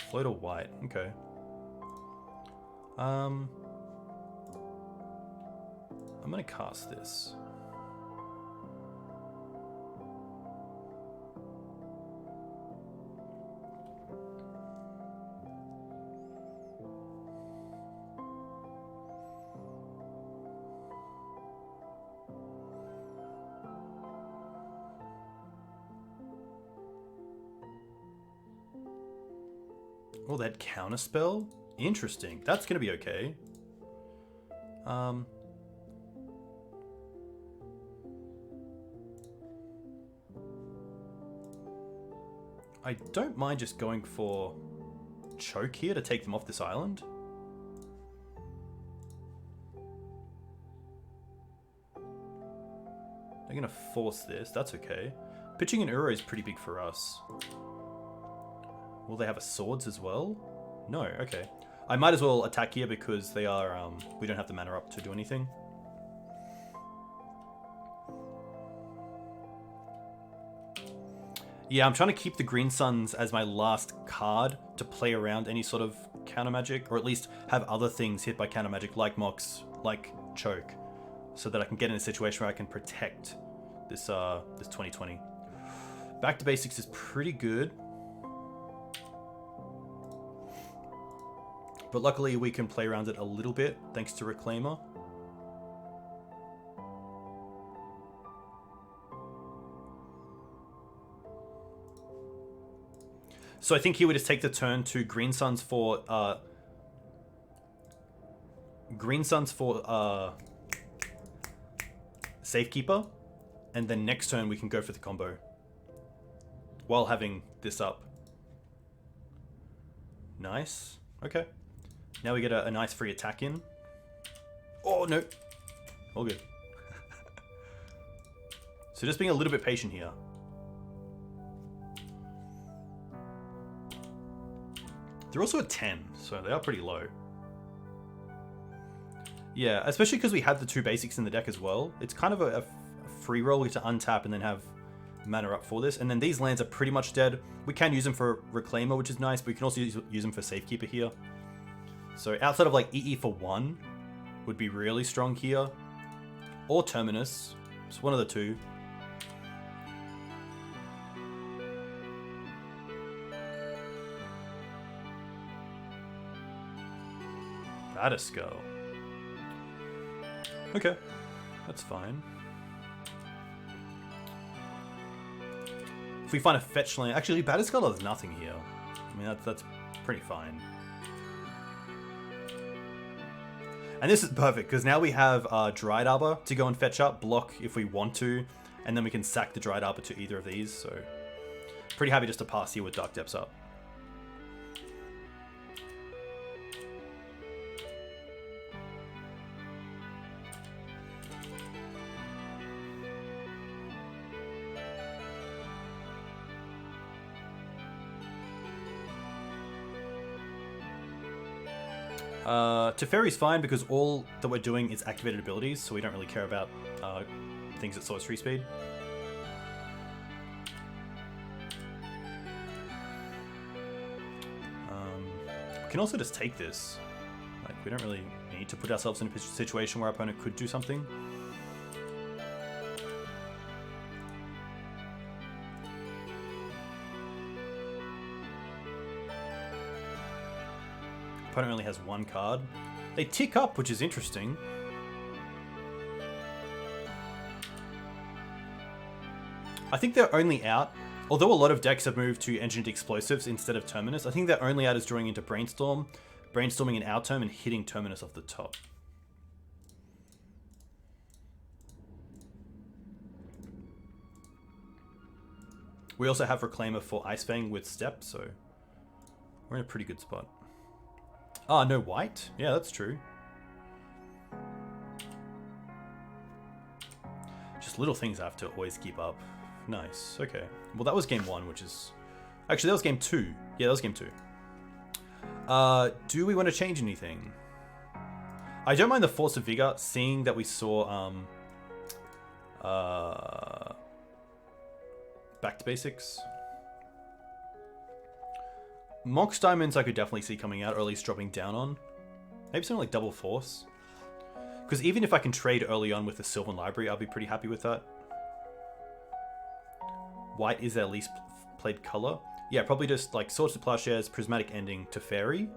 Float or white, okay. I'm gonna cast this. Oh, that counterspell? Interesting. That's gonna be okay. I don't mind just going for Choke here to take them off this island. They're gonna force this, that's okay. Pitching an Uro is pretty big for us. Will they have a swords as well? No, okay. I might as well attack here because they are, we don't have the mana up to do anything. Yeah, I'm trying to keep the Green Suns as my last card to play around any sort of counter magic, or at least have other things hit by counter magic like Mox, like Choke, so that I can get in a situation where I can protect this this 2020. Back to basics is pretty good. But luckily we can play around it a little bit thanks to Reclaimer. So I think here we just take the turn to Green Suns for Safekeeper, and then next turn we can go for the combo while having this up. Nice. Okay. Now we get a nice free attack in. Oh, no. All good. So just being a little bit patient here. They're also a 10, so they are pretty low. Yeah, especially because we have the 2 basics in the deck as well. It's kind of a free roll to untap and then have mana up for this. And then these lands are pretty much dead. We can use them for Reclaimer, which is nice, but we can also use them for Safekeeper here. So outside of like EE for 1 would be really strong here. Or Terminus. It's one of the 2. Batterskull. Okay, that's fine. If we find a fetch land... Actually, Batterskull has nothing here. I mean, that's pretty fine. And this is perfect, because now we have Dried Arbor to go and fetch up, block if we want to, and then we can sack the Dried Arbor to either of these, so... Pretty happy just to pass here with Dark Depths up. Teferi's fine because all that we're doing is activated abilities, so we don't really care about things at sorcery speed. We can also just take this. Like, we don't really need to put ourselves in a situation where our opponent could do something. Opponent only has 1 card. They tick up, which is interesting. I think they're only out, although a lot of decks have moved to Engineered Explosives instead of Terminus, I think they're only out as drawing into Brainstorm, brainstorming an Outturn, and hitting Terminus off the top. We also have Reclaimer for Icefang with Step, so we're in a pretty good spot. Ah, no white? Yeah, that's true. Just little things I have to always keep up. Nice, okay. Well, that was game 1, which is... Actually, that was game 2. Yeah, that was game 2. Do we want to change anything? I don't mind the Force of Vigor, seeing that we saw... back to basics. Mox Diamonds I could definitely see coming out, or at least dropping down on. Maybe something like Double Force. Because even if I can trade early on with the Sylvan Library, I'll be pretty happy with that. White is their least played color. Yeah, probably just like Swords to Plowshares, Prismatic Ending to Fairy.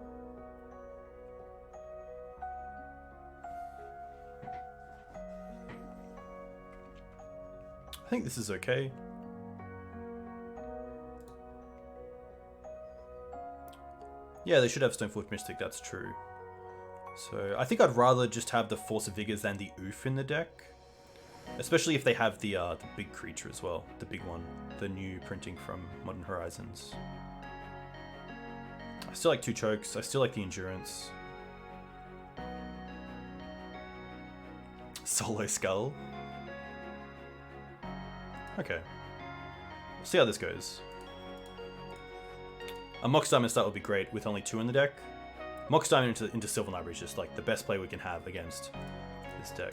I think this is okay. Yeah, they should have Stoneforge Mystic, that's true. So, I think I'd rather just have the Force of Vigors than the Oof in the deck. Especially if they have the big creature as well. The big one. The new printing from Modern Horizons. I still like 2 chokes. I still like the Endurance. Solo Skull. Okay. We'll see how this goes. A Mox Diamond start would be great with only 2 in the deck. Mox Diamond into Sylvan Library is just like the best play we can have against this deck.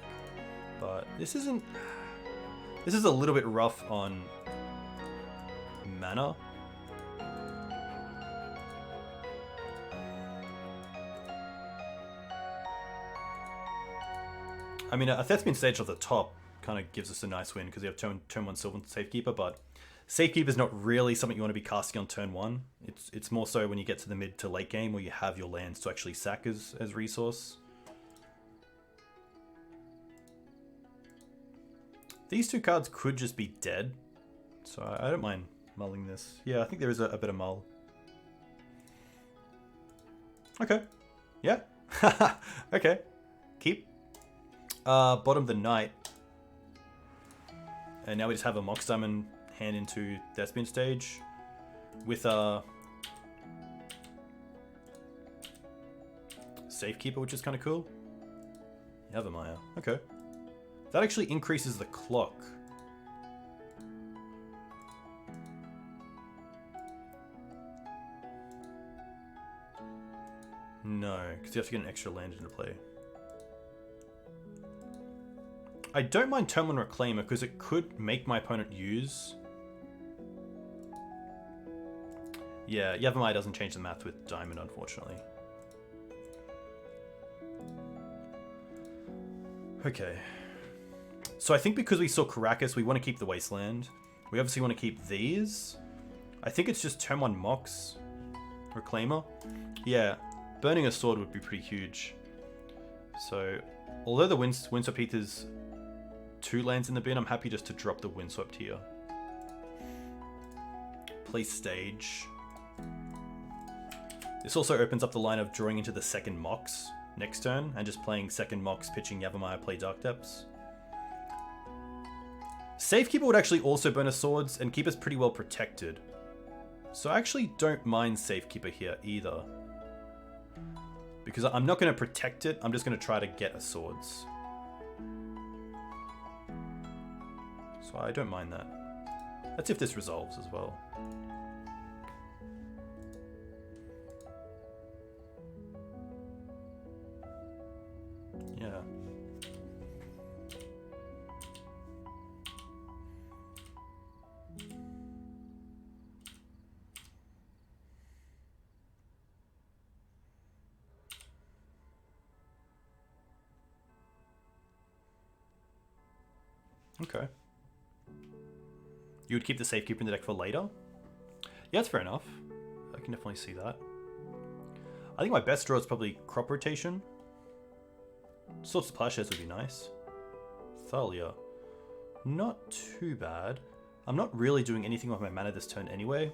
But this isn't... This is a little bit rough on mana. I mean, a Thespian Sage off the top kind of gives us a nice win because we have turn 1 Sylvan Safekeeper, but Safekeeper is not really something you want to be casting on turn 1. It's more so when you get to the mid to late game where you have your lands to actually sack as resource. These 2 cards could just be dead, so I don't mind mulling this. Yeah, I think there is a bit of mull. Okay. Yeah. Okay. Keep. Bottom of the night. And now we just have a Mox Diamond hand into Thespian Stage with a Safekeeper, which is kind of cool. Yavimaya. Okay. That actually increases the clock. No, because you have to get an extra land into play. I don't mind Turn 1 Reclaimer because it could make my opponent use... Yeah, Yavimaya doesn't change the math with Diamond, unfortunately. Okay. So I think because we saw Karakas, we want to keep the Wasteland. We obviously want to keep these. I think it's just Turn 1 Mox Reclaimer. Yeah, burning a sword would be pretty huge. So, although the Windswept Heath is 2 lands in the bin, I'm happy just to drop the Windswept here. Play Stage. This also opens up the line of drawing into the second Mox next turn, and just playing second Mox, pitching Yavimaya, play Dark Depths. Safekeeper would actually also burn us swords and keep us pretty well protected. So I actually don't mind Safekeeper here either. Because I'm not going to protect it, I'm just going to try to get a swords. So I don't mind that. That's if this resolves as well. Yeah. Okay. You would keep the Safekeeper in the deck for later? Yeah, that's fair enough. I can definitely see that. I think my best draw is probably Crop Rotation. Swords to Plowshares would be nice. Thalia. Not too bad. I'm not really doing anything with my mana this turn anyway.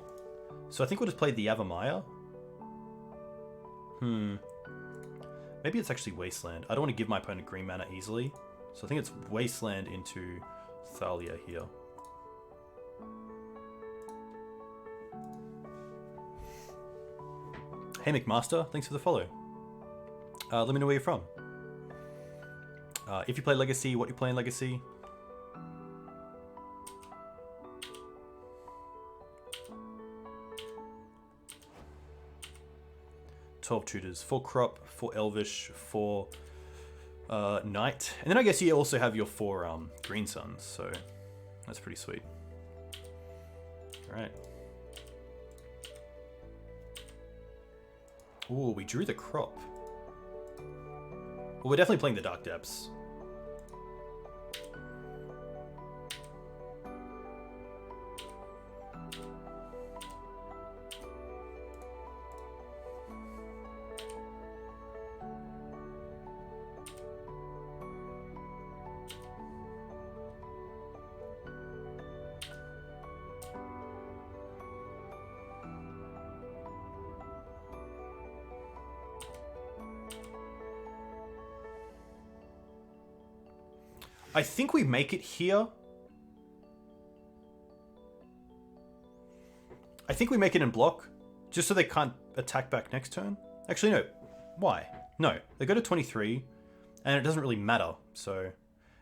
So I think we'll just play the Yavimaya. Maybe it's actually Wasteland. I don't want to give my opponent green mana easily. So I think it's Wasteland into Thalia here. Hey McMaster, thanks for the follow. Let me know where you're from. If you play Legacy, what you play in Legacy. "12 tutors, 4 crop, 4 elvish, 4 knight. And then I guess you also have your 4 green suns, so that's pretty sweet. Alright. Ooh, we drew the crop. Well, we're definitely playing the Dark Depths. I think we make it here. I think we make it in block, just so they can't attack back next turn. Actually, no. Why? No, they go to 23, and it doesn't really matter. So,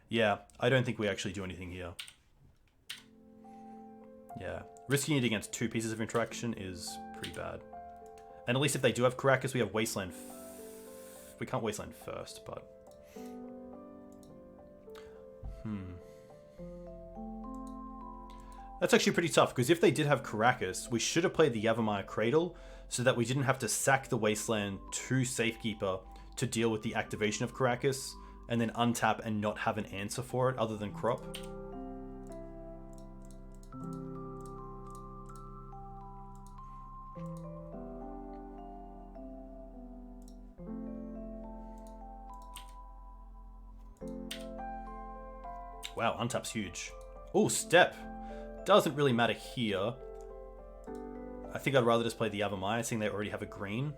yeah, I don't think we actually do anything here. Yeah, risking it against 2 pieces of interaction is pretty bad. And at least if they do have Karakas, we have Wasteland. We can't Wasteland first, but... That's actually pretty tough, because if they did have Karakas, we should have played the Yavimaya Cradle so that we didn't have to sack the Wasteland to Safekeeper to deal with the activation of Karakas, and then untap and not have an answer for it other than Crop. Wow, untap's huge. Oh, Step. Doesn't really matter here. I think I'd rather just play the Yavimaya, seeing they already have a green.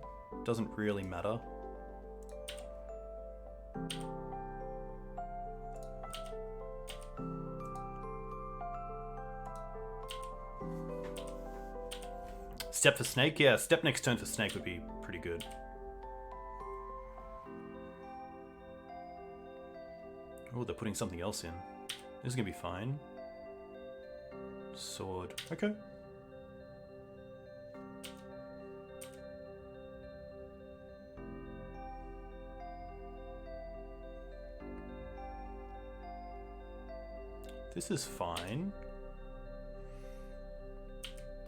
Doesn't really matter. Step for Snake? Yeah, step next turn for Snake would be pretty good. Oh, they're putting something else in. This is going to be fine. Sword. Okay. This is fine.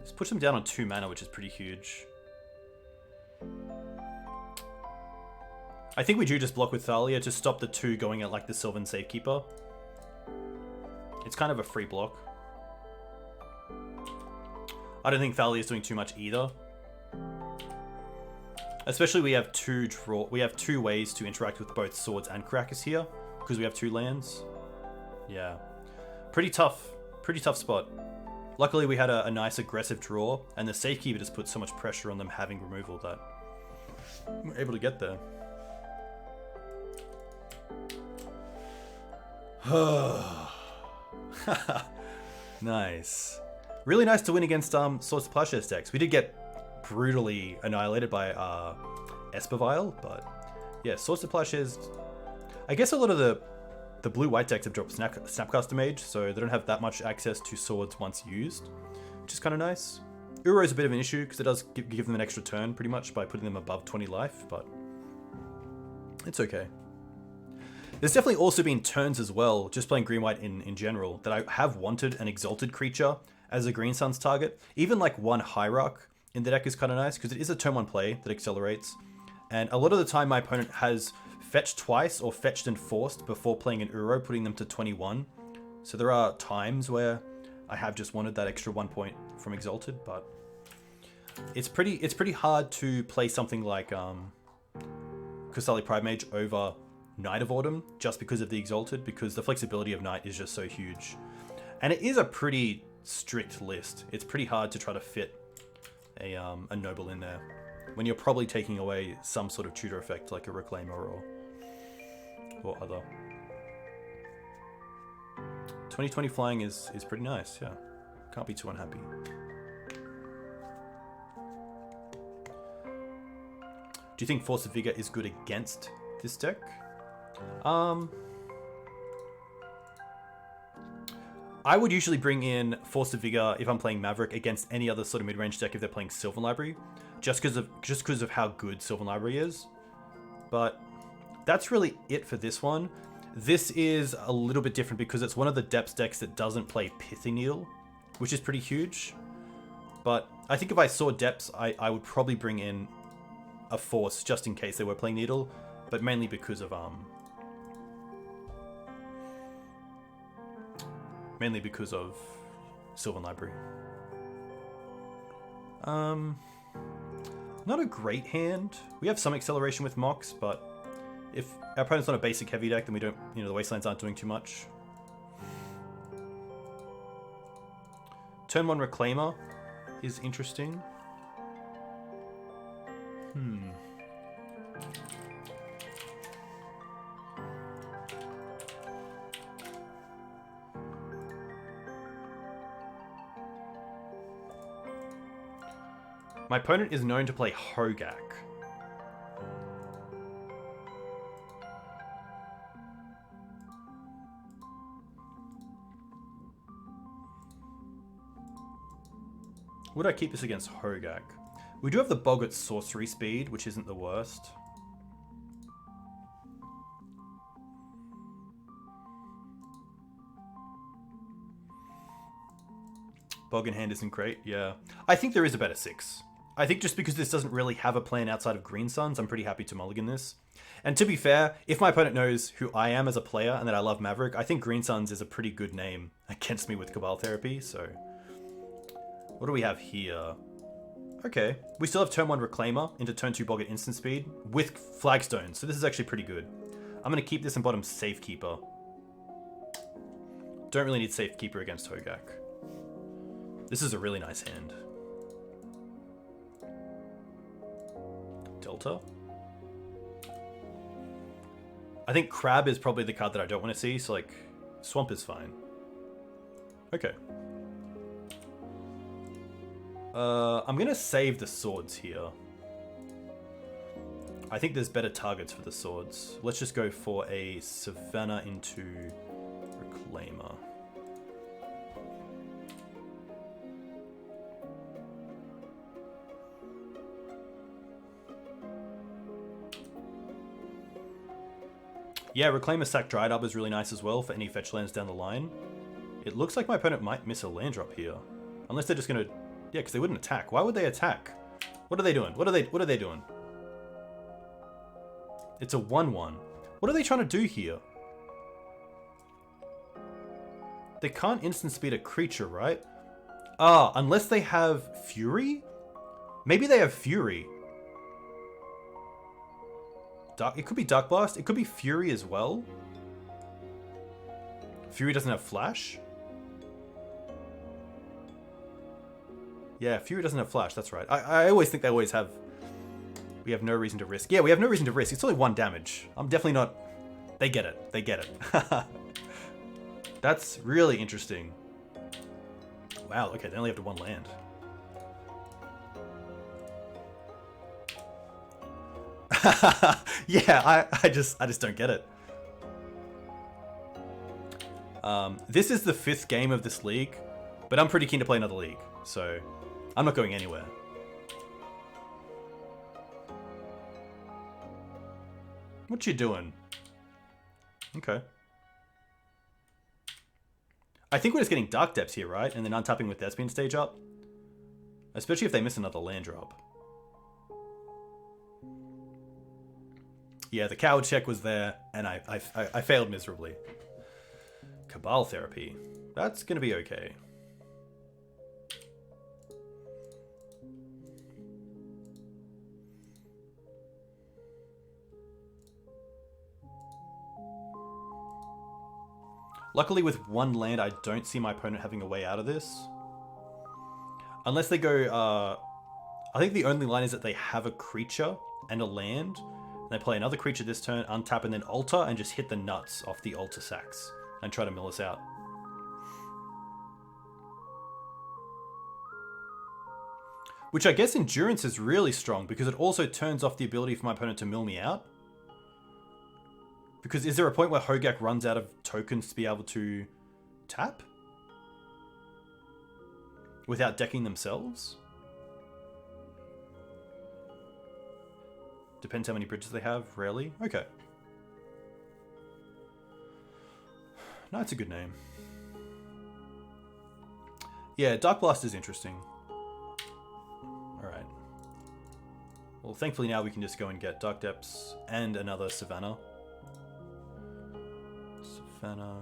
This puts them down on 2 mana, which is pretty huge. I think we do just block with Thalia to stop the 2 going at like the Sylvan Safekeeper. It's kind of a free block. I don't think Thalia is doing too much either. Especially we have two ways to interact with both swords and Karakas here, because we have 2 lands. Yeah. Pretty tough spot. Luckily we had a nice aggressive draw, and the Safekeeper just put so much pressure on them having removal that we're able to get there. Nice. Really nice to win against Swords to Plowshares decks. We did get brutally annihilated by Esper Vial, but yeah, Swords to Plowshares. I guess a lot of the blue-white decks have dropped Snapcaster Mage, so they don't have that much access to swords once used, which is kind of nice. Uro is a bit of an issue because it does give them an extra turn pretty much by putting them above 20 life, but it's okay. There's definitely also been turns as well, just playing green-white in general, that I have wanted an Exalted creature as a Green Sun's target. Even like 1 Hierarch in the deck is kind of nice, because it is a turn 1 play that accelerates. And a lot of the time my opponent has fetched twice or fetched and forced before playing an Uro, putting them to 21. So there are times where I have just wanted that extra 1 point from Exalted, but it's pretty hard to play something like Kusali Primate over Knight of Autumn just because of the Exalted, because the flexibility of Knight is just so huge. And it is a pretty strict list. It's pretty hard to try to fit a Noble in there when you're probably taking away some sort of tutor effect like a Reclaimer or other. 2020 flying is pretty nice, yeah. Can't be too unhappy. Do you think Force of Vigor is good against this deck? I would usually bring in Force of Vigor if I'm playing Maverick against any other sort of mid-range deck if they're playing Sylvan Library, just because of how good Sylvan Library is. But that's really it for this one. This is a little bit different because it's one of the depths decks that doesn't play Pithy Needle, which is pretty huge. But I think if I saw depths, I would probably bring in a Force just in case they were playing Needle, but mainly because of Sylvan Library. Not a great hand. We have some acceleration with Mox, but if our opponent's not a basic heavy deck, then we don't, the Wastelands aren't doing too much. Turn 1 Reclaimer is interesting. My opponent is known to play Hogaak. Would I keep this against Hogaak? We do have the Boggart sorcery speed, which isn't the worst. Bog in hand isn't great, yeah. I think there is a better 6. I think just because this doesn't really have a plan outside of Green Suns, I'm pretty happy to mulligan this. And to be fair, if my opponent knows who I am as a player and that I love Maverick, I think Green Suns is a pretty good name against me with Cabal Therapy, so... What do we have here? Okay, we still have turn 1 Reclaimer into turn 2 Boggart instant speed with Flagstone, so this is actually pretty good. I'm going to keep this in bottom Safekeeper. Don't really need Safekeeper against Hogaak. This is a really nice hand. Delta. I think Crab is probably the card that I don't want to see, so like Swamp is fine. Okay. I'm going to save the swords here. I think there's better targets for the swords. Let's just go for a Savannah into Reclaimer. Yeah, Reclaimer Sack Dried Up is really nice as well for any fetch lands down the line. It looks like my opponent might miss a land drop here. Unless they're just gonna... Yeah, because they wouldn't attack. Why would they attack? What are they doing? What are they doing? It's a 1/1. What are they trying to do here? They can't instant speed a creature, right? Ah, unless they have Fury? Maybe they have Fury. It could be Dark Blast. It could be Fury as well. Fury doesn't have Flash. Yeah, Fury doesn't have Flash. That's right. I always think they always have... We have no reason to risk. Yeah, we have no reason to risk. It's only 1 damage. I'm definitely not... They get it. They get it. That's really interesting. Wow, okay, they only have to 1 land. Yeah, I just don't get it. This is the 5th game of this league, but I'm pretty keen to play another league, so I'm not going anywhere. What you doing? Okay. I think we're just getting Dark Depths here, right? And then untapping with Thespian Stage up. Especially if they miss another land drop. Yeah, the coward check was there, and I failed miserably. Cabal Therapy. That's going to be okay. Luckily with 1 land, I don't see my opponent having a way out of this. Unless they go, I think the only line is that they have a creature and a land. And they play another creature this turn, untap and then alter, and just hit the nuts off the altar sacks. And try to mill us out. Which I guess Endurance is really strong, because it also turns off the ability for my opponent to mill me out. Because is there a point where Hogaak runs out of tokens to be able to tap? Without decking themselves? Depends how many bridges they have, rarely. Okay. No, it's a good name. Yeah, Dark Blast is interesting. Alright. Well, thankfully now we can just go and get Dark Depths and another Savannah. Savannah.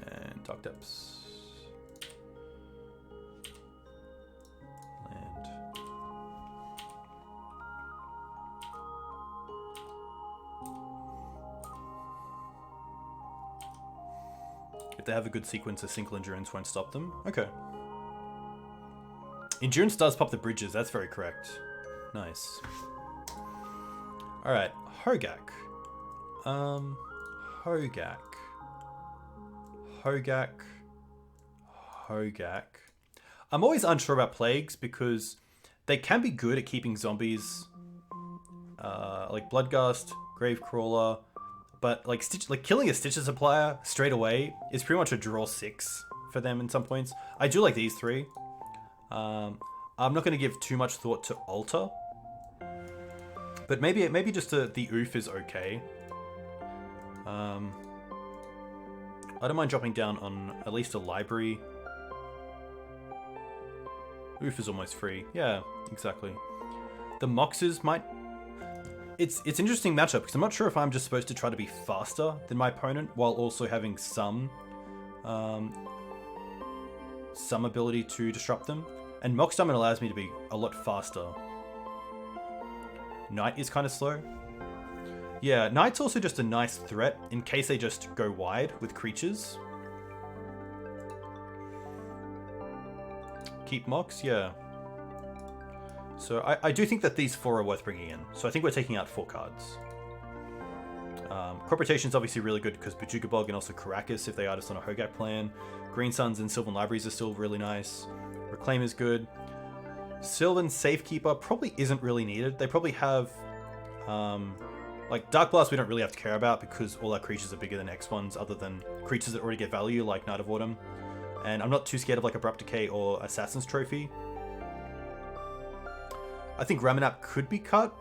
And Dark Depths. Land. If they have a good sequence, a single Endurance won't stop them. Okay. Endurance does pop the bridges, that's very correct. Nice. Alright, Hogaak. Hogaak. I'm always unsure about Plagues because they can be good at keeping zombies, like Bloodgust, Gravecrawler, but like killing a Stitcher Supplier straight away is pretty much a draw 6 for them in some points. I do like these 3. I'm not going to give too much thought to Alter. But maybe just the oof is okay. I don't mind dropping down on at least a library. Oof is almost free. Yeah, exactly. The Moxes might... It's an interesting matchup because I'm not sure if I'm just supposed to try to be faster than my opponent while also having some ability to disrupt them. And Mox Summon allows me to be a lot faster. Knight is kind of slow. Yeah, Knight's also just a nice threat in case they just go wide with creatures. Keep Mox, yeah. So I do think that these 4 are worth bringing in. So I think we're taking out 4 cards. Crop Rotation is obviously really good because Bojuka Bog and also Karakas if they are just on a Hogaak plan. Green Suns and Sylvan Libraries are still really nice. Reclaim is good. Sylvan Safekeeper probably isn't really needed. They probably have... like Dark Blast we don't really have to care about because all our creatures are bigger than X ones other than creatures that already get value like Knight of Autumn. And I'm not too scared of like Abrupt Decay or Assassin's Trophy. I think Ramanap could be cut.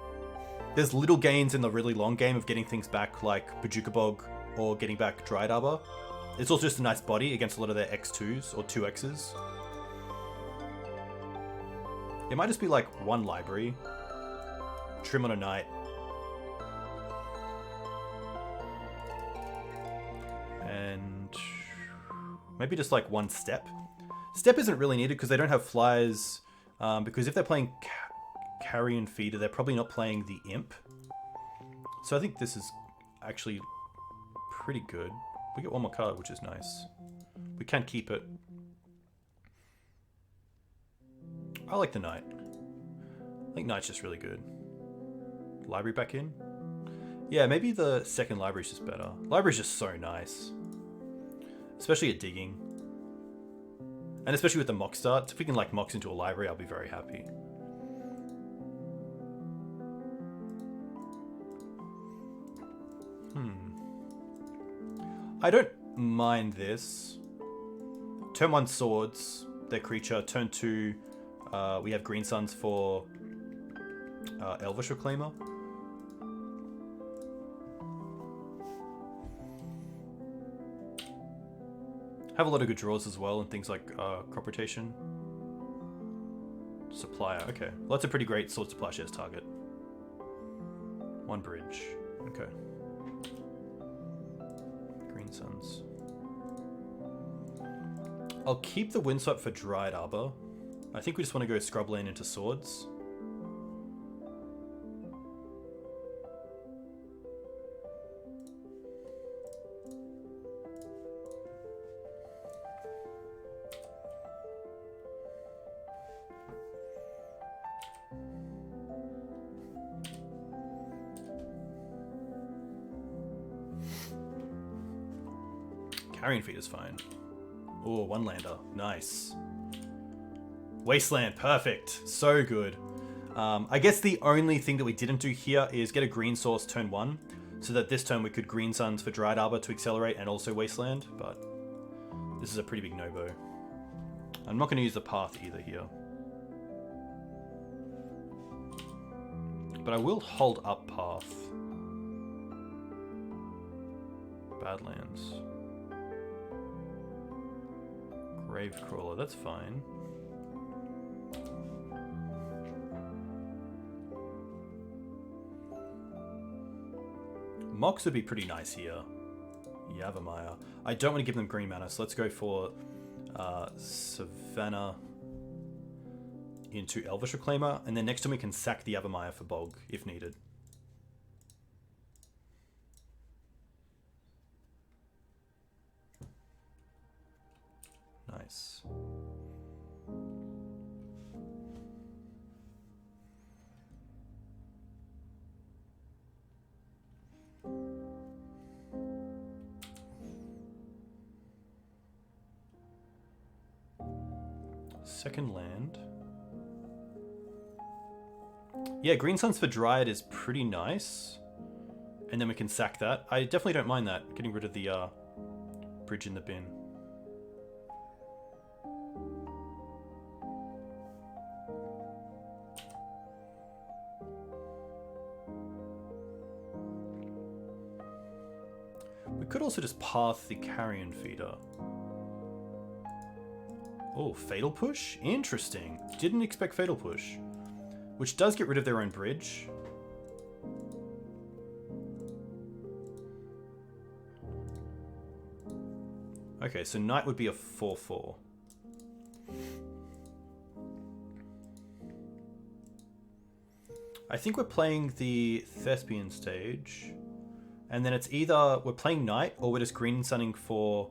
There's little gains in the really long game of getting things back like Bojuka Bog or getting back Dryad Arbor. It's also just a nice body against a lot of their X2s or 2Xs. It might just be like one library. Trim on a Knight. And maybe just like one Step. Step isn't really needed because they don't have flyers. Because if they're playing Carrion Feeder, they're probably not playing the Imp. So I think this is actually pretty good. We get one more card, which is nice. We can keep it. I like the Knight. I think Knight's just really good. Library back in? Yeah, maybe the second library's just better. Library's just so nice. Especially at digging. And especially with the Mox start. If we can like Mox into a library, I'll be very happy. I don't mind this. Turn 1 Swords, their creature. Turn 2, we have Green Suns for Elvish Reclaimer. Have a lot of good draws as well, and things like Crop Rotation. Supplier, okay. Well, that's a pretty great Sword Supply Shares target. 1 bridge, okay. Green Suns. I'll keep the Windswept for Dryad Arbor. I think we just want to go Scrubland into Swords. Carrion Feed is fine. Oh, 1 lander. Nice. Wasteland. Perfect. So good. I guess the only thing that we didn't do here is get a green source turn 1, so that this turn we could Green Suns for Dryad Arbor to accelerate and also Wasteland, but this is a pretty big no-go. I'm not going to use the Path either here. But I will hold up Path. Badlands. Gravecrawler, that's fine. Mox would be pretty nice here. Yavimaya. I don't want to give them green mana, so let's go for Savannah into Elvish Reclaimer, and then next time we can sack the Yavimaya for Bog if needed. Nice. Second land. Yeah, Green Suns for Dryad is pretty nice. And then we can sack that. I definitely don't mind that, getting rid of the bridge in the bin. We could also just path the Carrion Feeder. Oh, Fatal Push? Interesting. Didn't expect Fatal Push. Which does get rid of their own bridge. Okay, so Knight would be a 4/4. I think we're playing the Thespian stage. And then it's either we're playing Knight or we're just Green Sunning for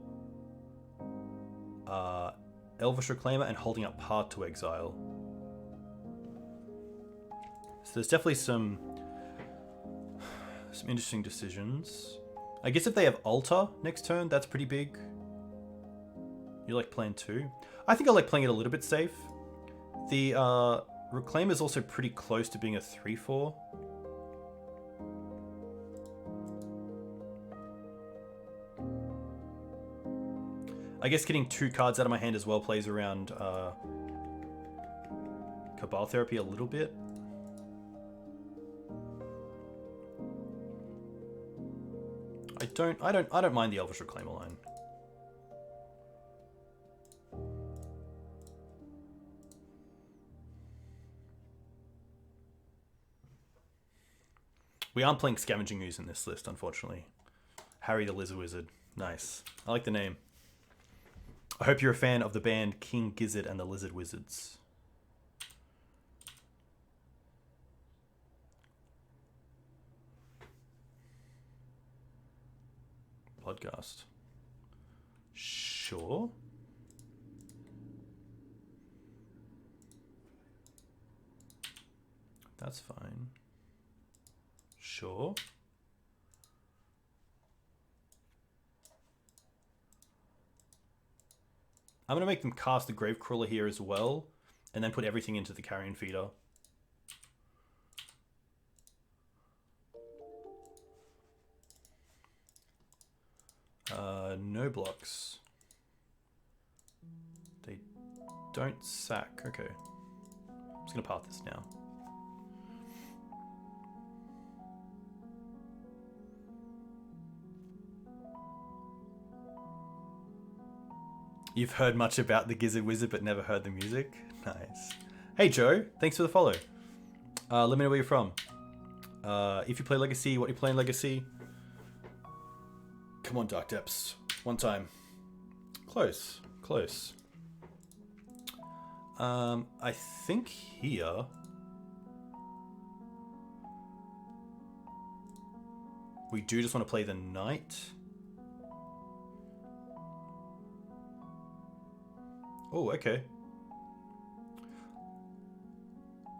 Elvish Reclaimer and holding up Path to Exile. So there's definitely some interesting decisions. I guess if they have Altar next turn, that's pretty big. You like playing 2? I think I like playing it a little bit safe. The Reclaimer is also pretty close to being a 3/4. I guess getting 2 cards out of my hand as well plays around Cabal Therapy a little bit. I don't mind the Elvish Reclaimer line. We aren't playing Scavenging Ooze in this list, unfortunately. Harry the Lizard Wizard. Nice. I like the name. I hope you're a fan of the band King Gizzard and the Lizard Wizards. Podcast. Sure. That's fine. Sure. I'm going to make them cast the Gravecrawler here as well, and then put everything into the Carrion Feeder. No blocks. They don't sack. Okay. I'm just going to path this now. You've heard much about the Gizzard Wizard, but never heard the music? Nice. Hey, Joe. Thanks for the follow. Let me know where you're from. If you play Legacy, what you play in Legacy? Come on, Dark Depths. One time. Close. Close. I think here... we do just want to play the Knight. Oh, okay.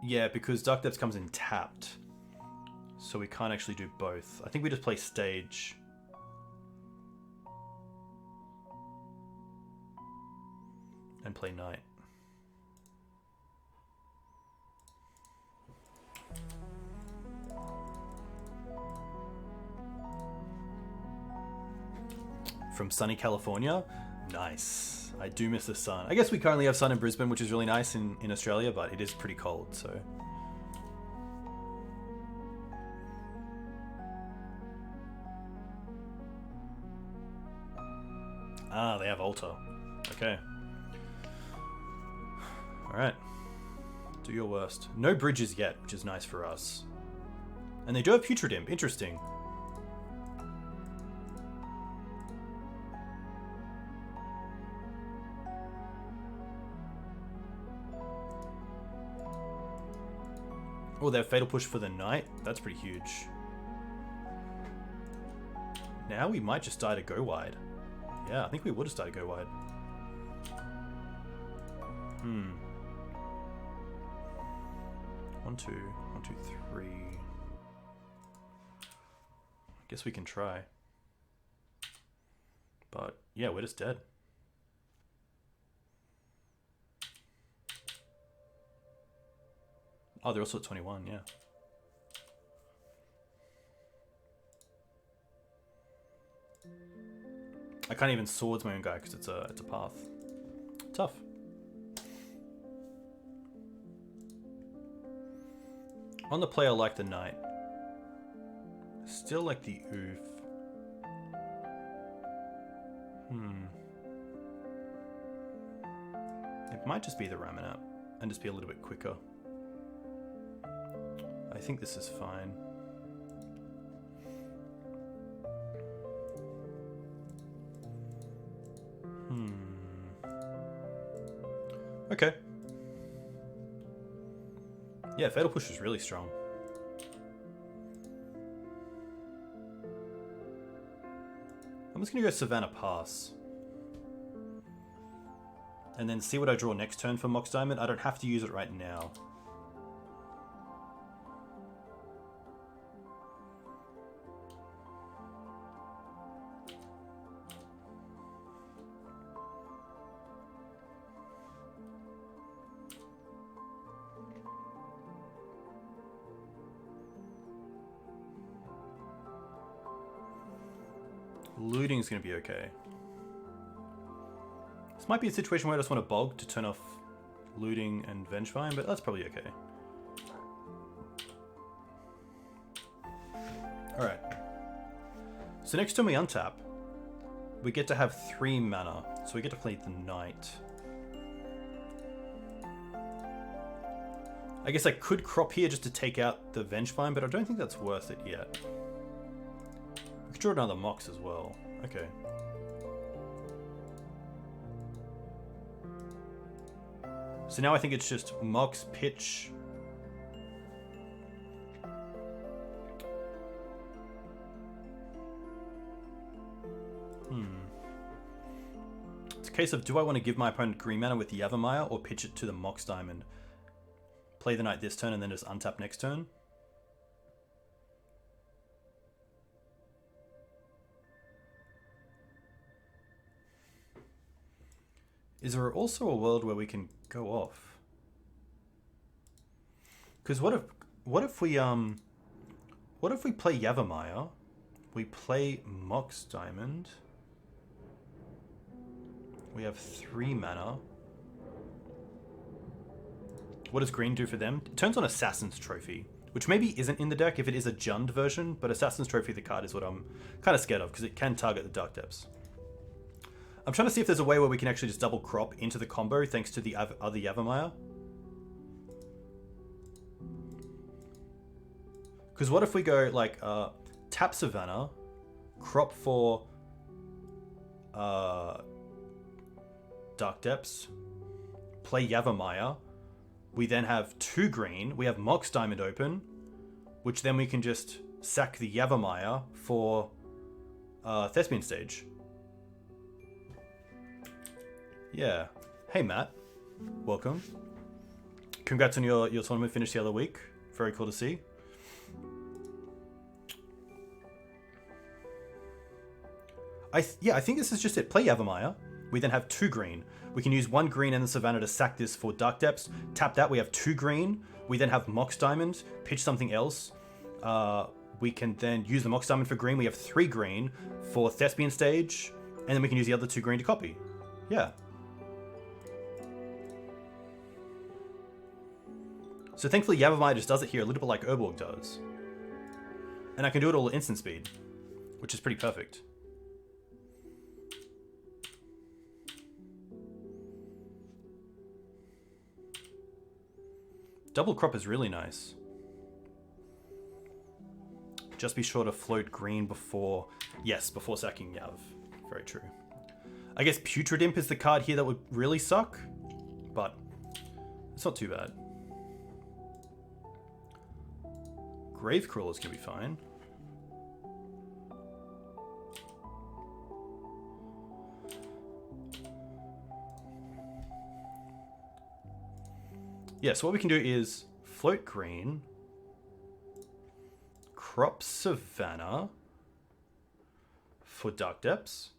Yeah, because Dark Depths comes in tapped. So we can't actually do both. I think we just play Stage. And play Knight. From sunny California? Nice. I do miss the sun. I guess we currently have sun in Brisbane, which is really nice in Australia, but it is pretty cold, so... Ah, they have Altar. Okay. Alright. Do your worst. No bridges yet, which is nice for us. And they do have Putrid Imp. Interesting. Oh, they have Fatal Push for the Knight. That's pretty huge. Now we might just die to go wide. Yeah, I think we would have started to go wide. One, two, 3. I guess we can try. But yeah, we're just dead. Oh, they're also at 21, yeah. I can't even swords my own guy because it's a path. Tough. On the play, I like the Knight. Still like the Oof. It might just be the Ramanap and just be a little bit quicker. I think this is fine. Okay. Yeah, Fatal Push is really strong. I'm just gonna go Savannah Pass. And then see what I draw next turn for Mox Diamond. I don't have to use it right now. Looting is going to be okay. This might be a situation where I just want to bog to turn off looting and Vengevine, but that's probably okay. Alright. So next time we untap, we get to have 3 mana. So we get to play the Knight. I guess I could crop here just to take out the Vengevine, but I don't think that's worth it yet. We could draw another Mox as well. Okay. So now I think it's just Mox, pitch. It's a case of, do I want to give my opponent green mana with Yavimaya or pitch it to the Mox Diamond? Play the Knight this turn and then just untap next turn. Is there also a world where we can go off? Because what if we play Yavimaya, we play Mox Diamond, we have 3 mana. What does green do for them? It turns on Assassin's Trophy, which maybe isn't in the deck if it is a Jund version, but Assassin's Trophy, the card, is what I'm kind of scared of because it can target the Dark Depths. I'm trying to see if there's a way where we can actually just double crop into the combo thanks to the other Yavimaya. Because what if we go like tap Savannah, crop for Dark Depths, play Yavimaya. We then have 2 green. We have Mox Diamond open, which then we can just sack the Yavimaya for Thespian Stage. Yeah. Hey, Matt. Welcome. Congrats on your tournament finish the other week. Very cool to see. I think this is just it. Play Yavimaya. We then have 2 green. We can use 1 green and the Savannah to sack this for Dark Depths. Tap that, we have 2 green. We then have Mox Diamond, pitch something else. We can then use the Mox Diamond for green. We have 3 green for Thespian Stage. And then we can use the other 2 green to copy. Yeah. So thankfully Yavimaya just does it here a little bit like Urborg does. And I can do it all at instant speed, which is pretty perfect. Double crop is really nice. Just be sure to float green before... Yes, before sacking Yav. Very true. I guess Putrid Imp is the card here that would really suck, but it's not too bad. Gravecrawler's gonna be fine. Yeah, so what we can do is float green, crop Savannah for Dark Depths.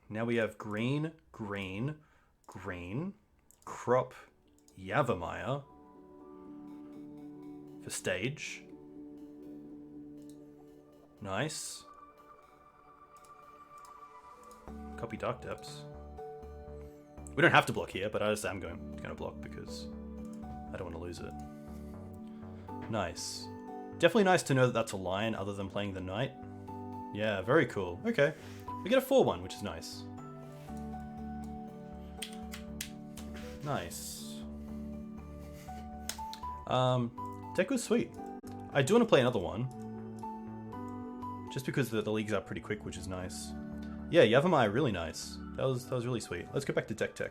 Now we have green, green, green, crop Yavimaya for stage. Nice. Copy Dark Depths. We don't have to block here, but I just am going to block because I don't want to lose it. Nice. Definitely nice to know that that's a lion other than playing the Knight. Yeah, very cool. Okay. We get a 4-1, which is nice. Nice. Deck was sweet. I do want to play another one. Just because the leagues are pretty quick, which is nice. Yeah, Yavimaya, really nice. That was really sweet. Let's go back to Decktech.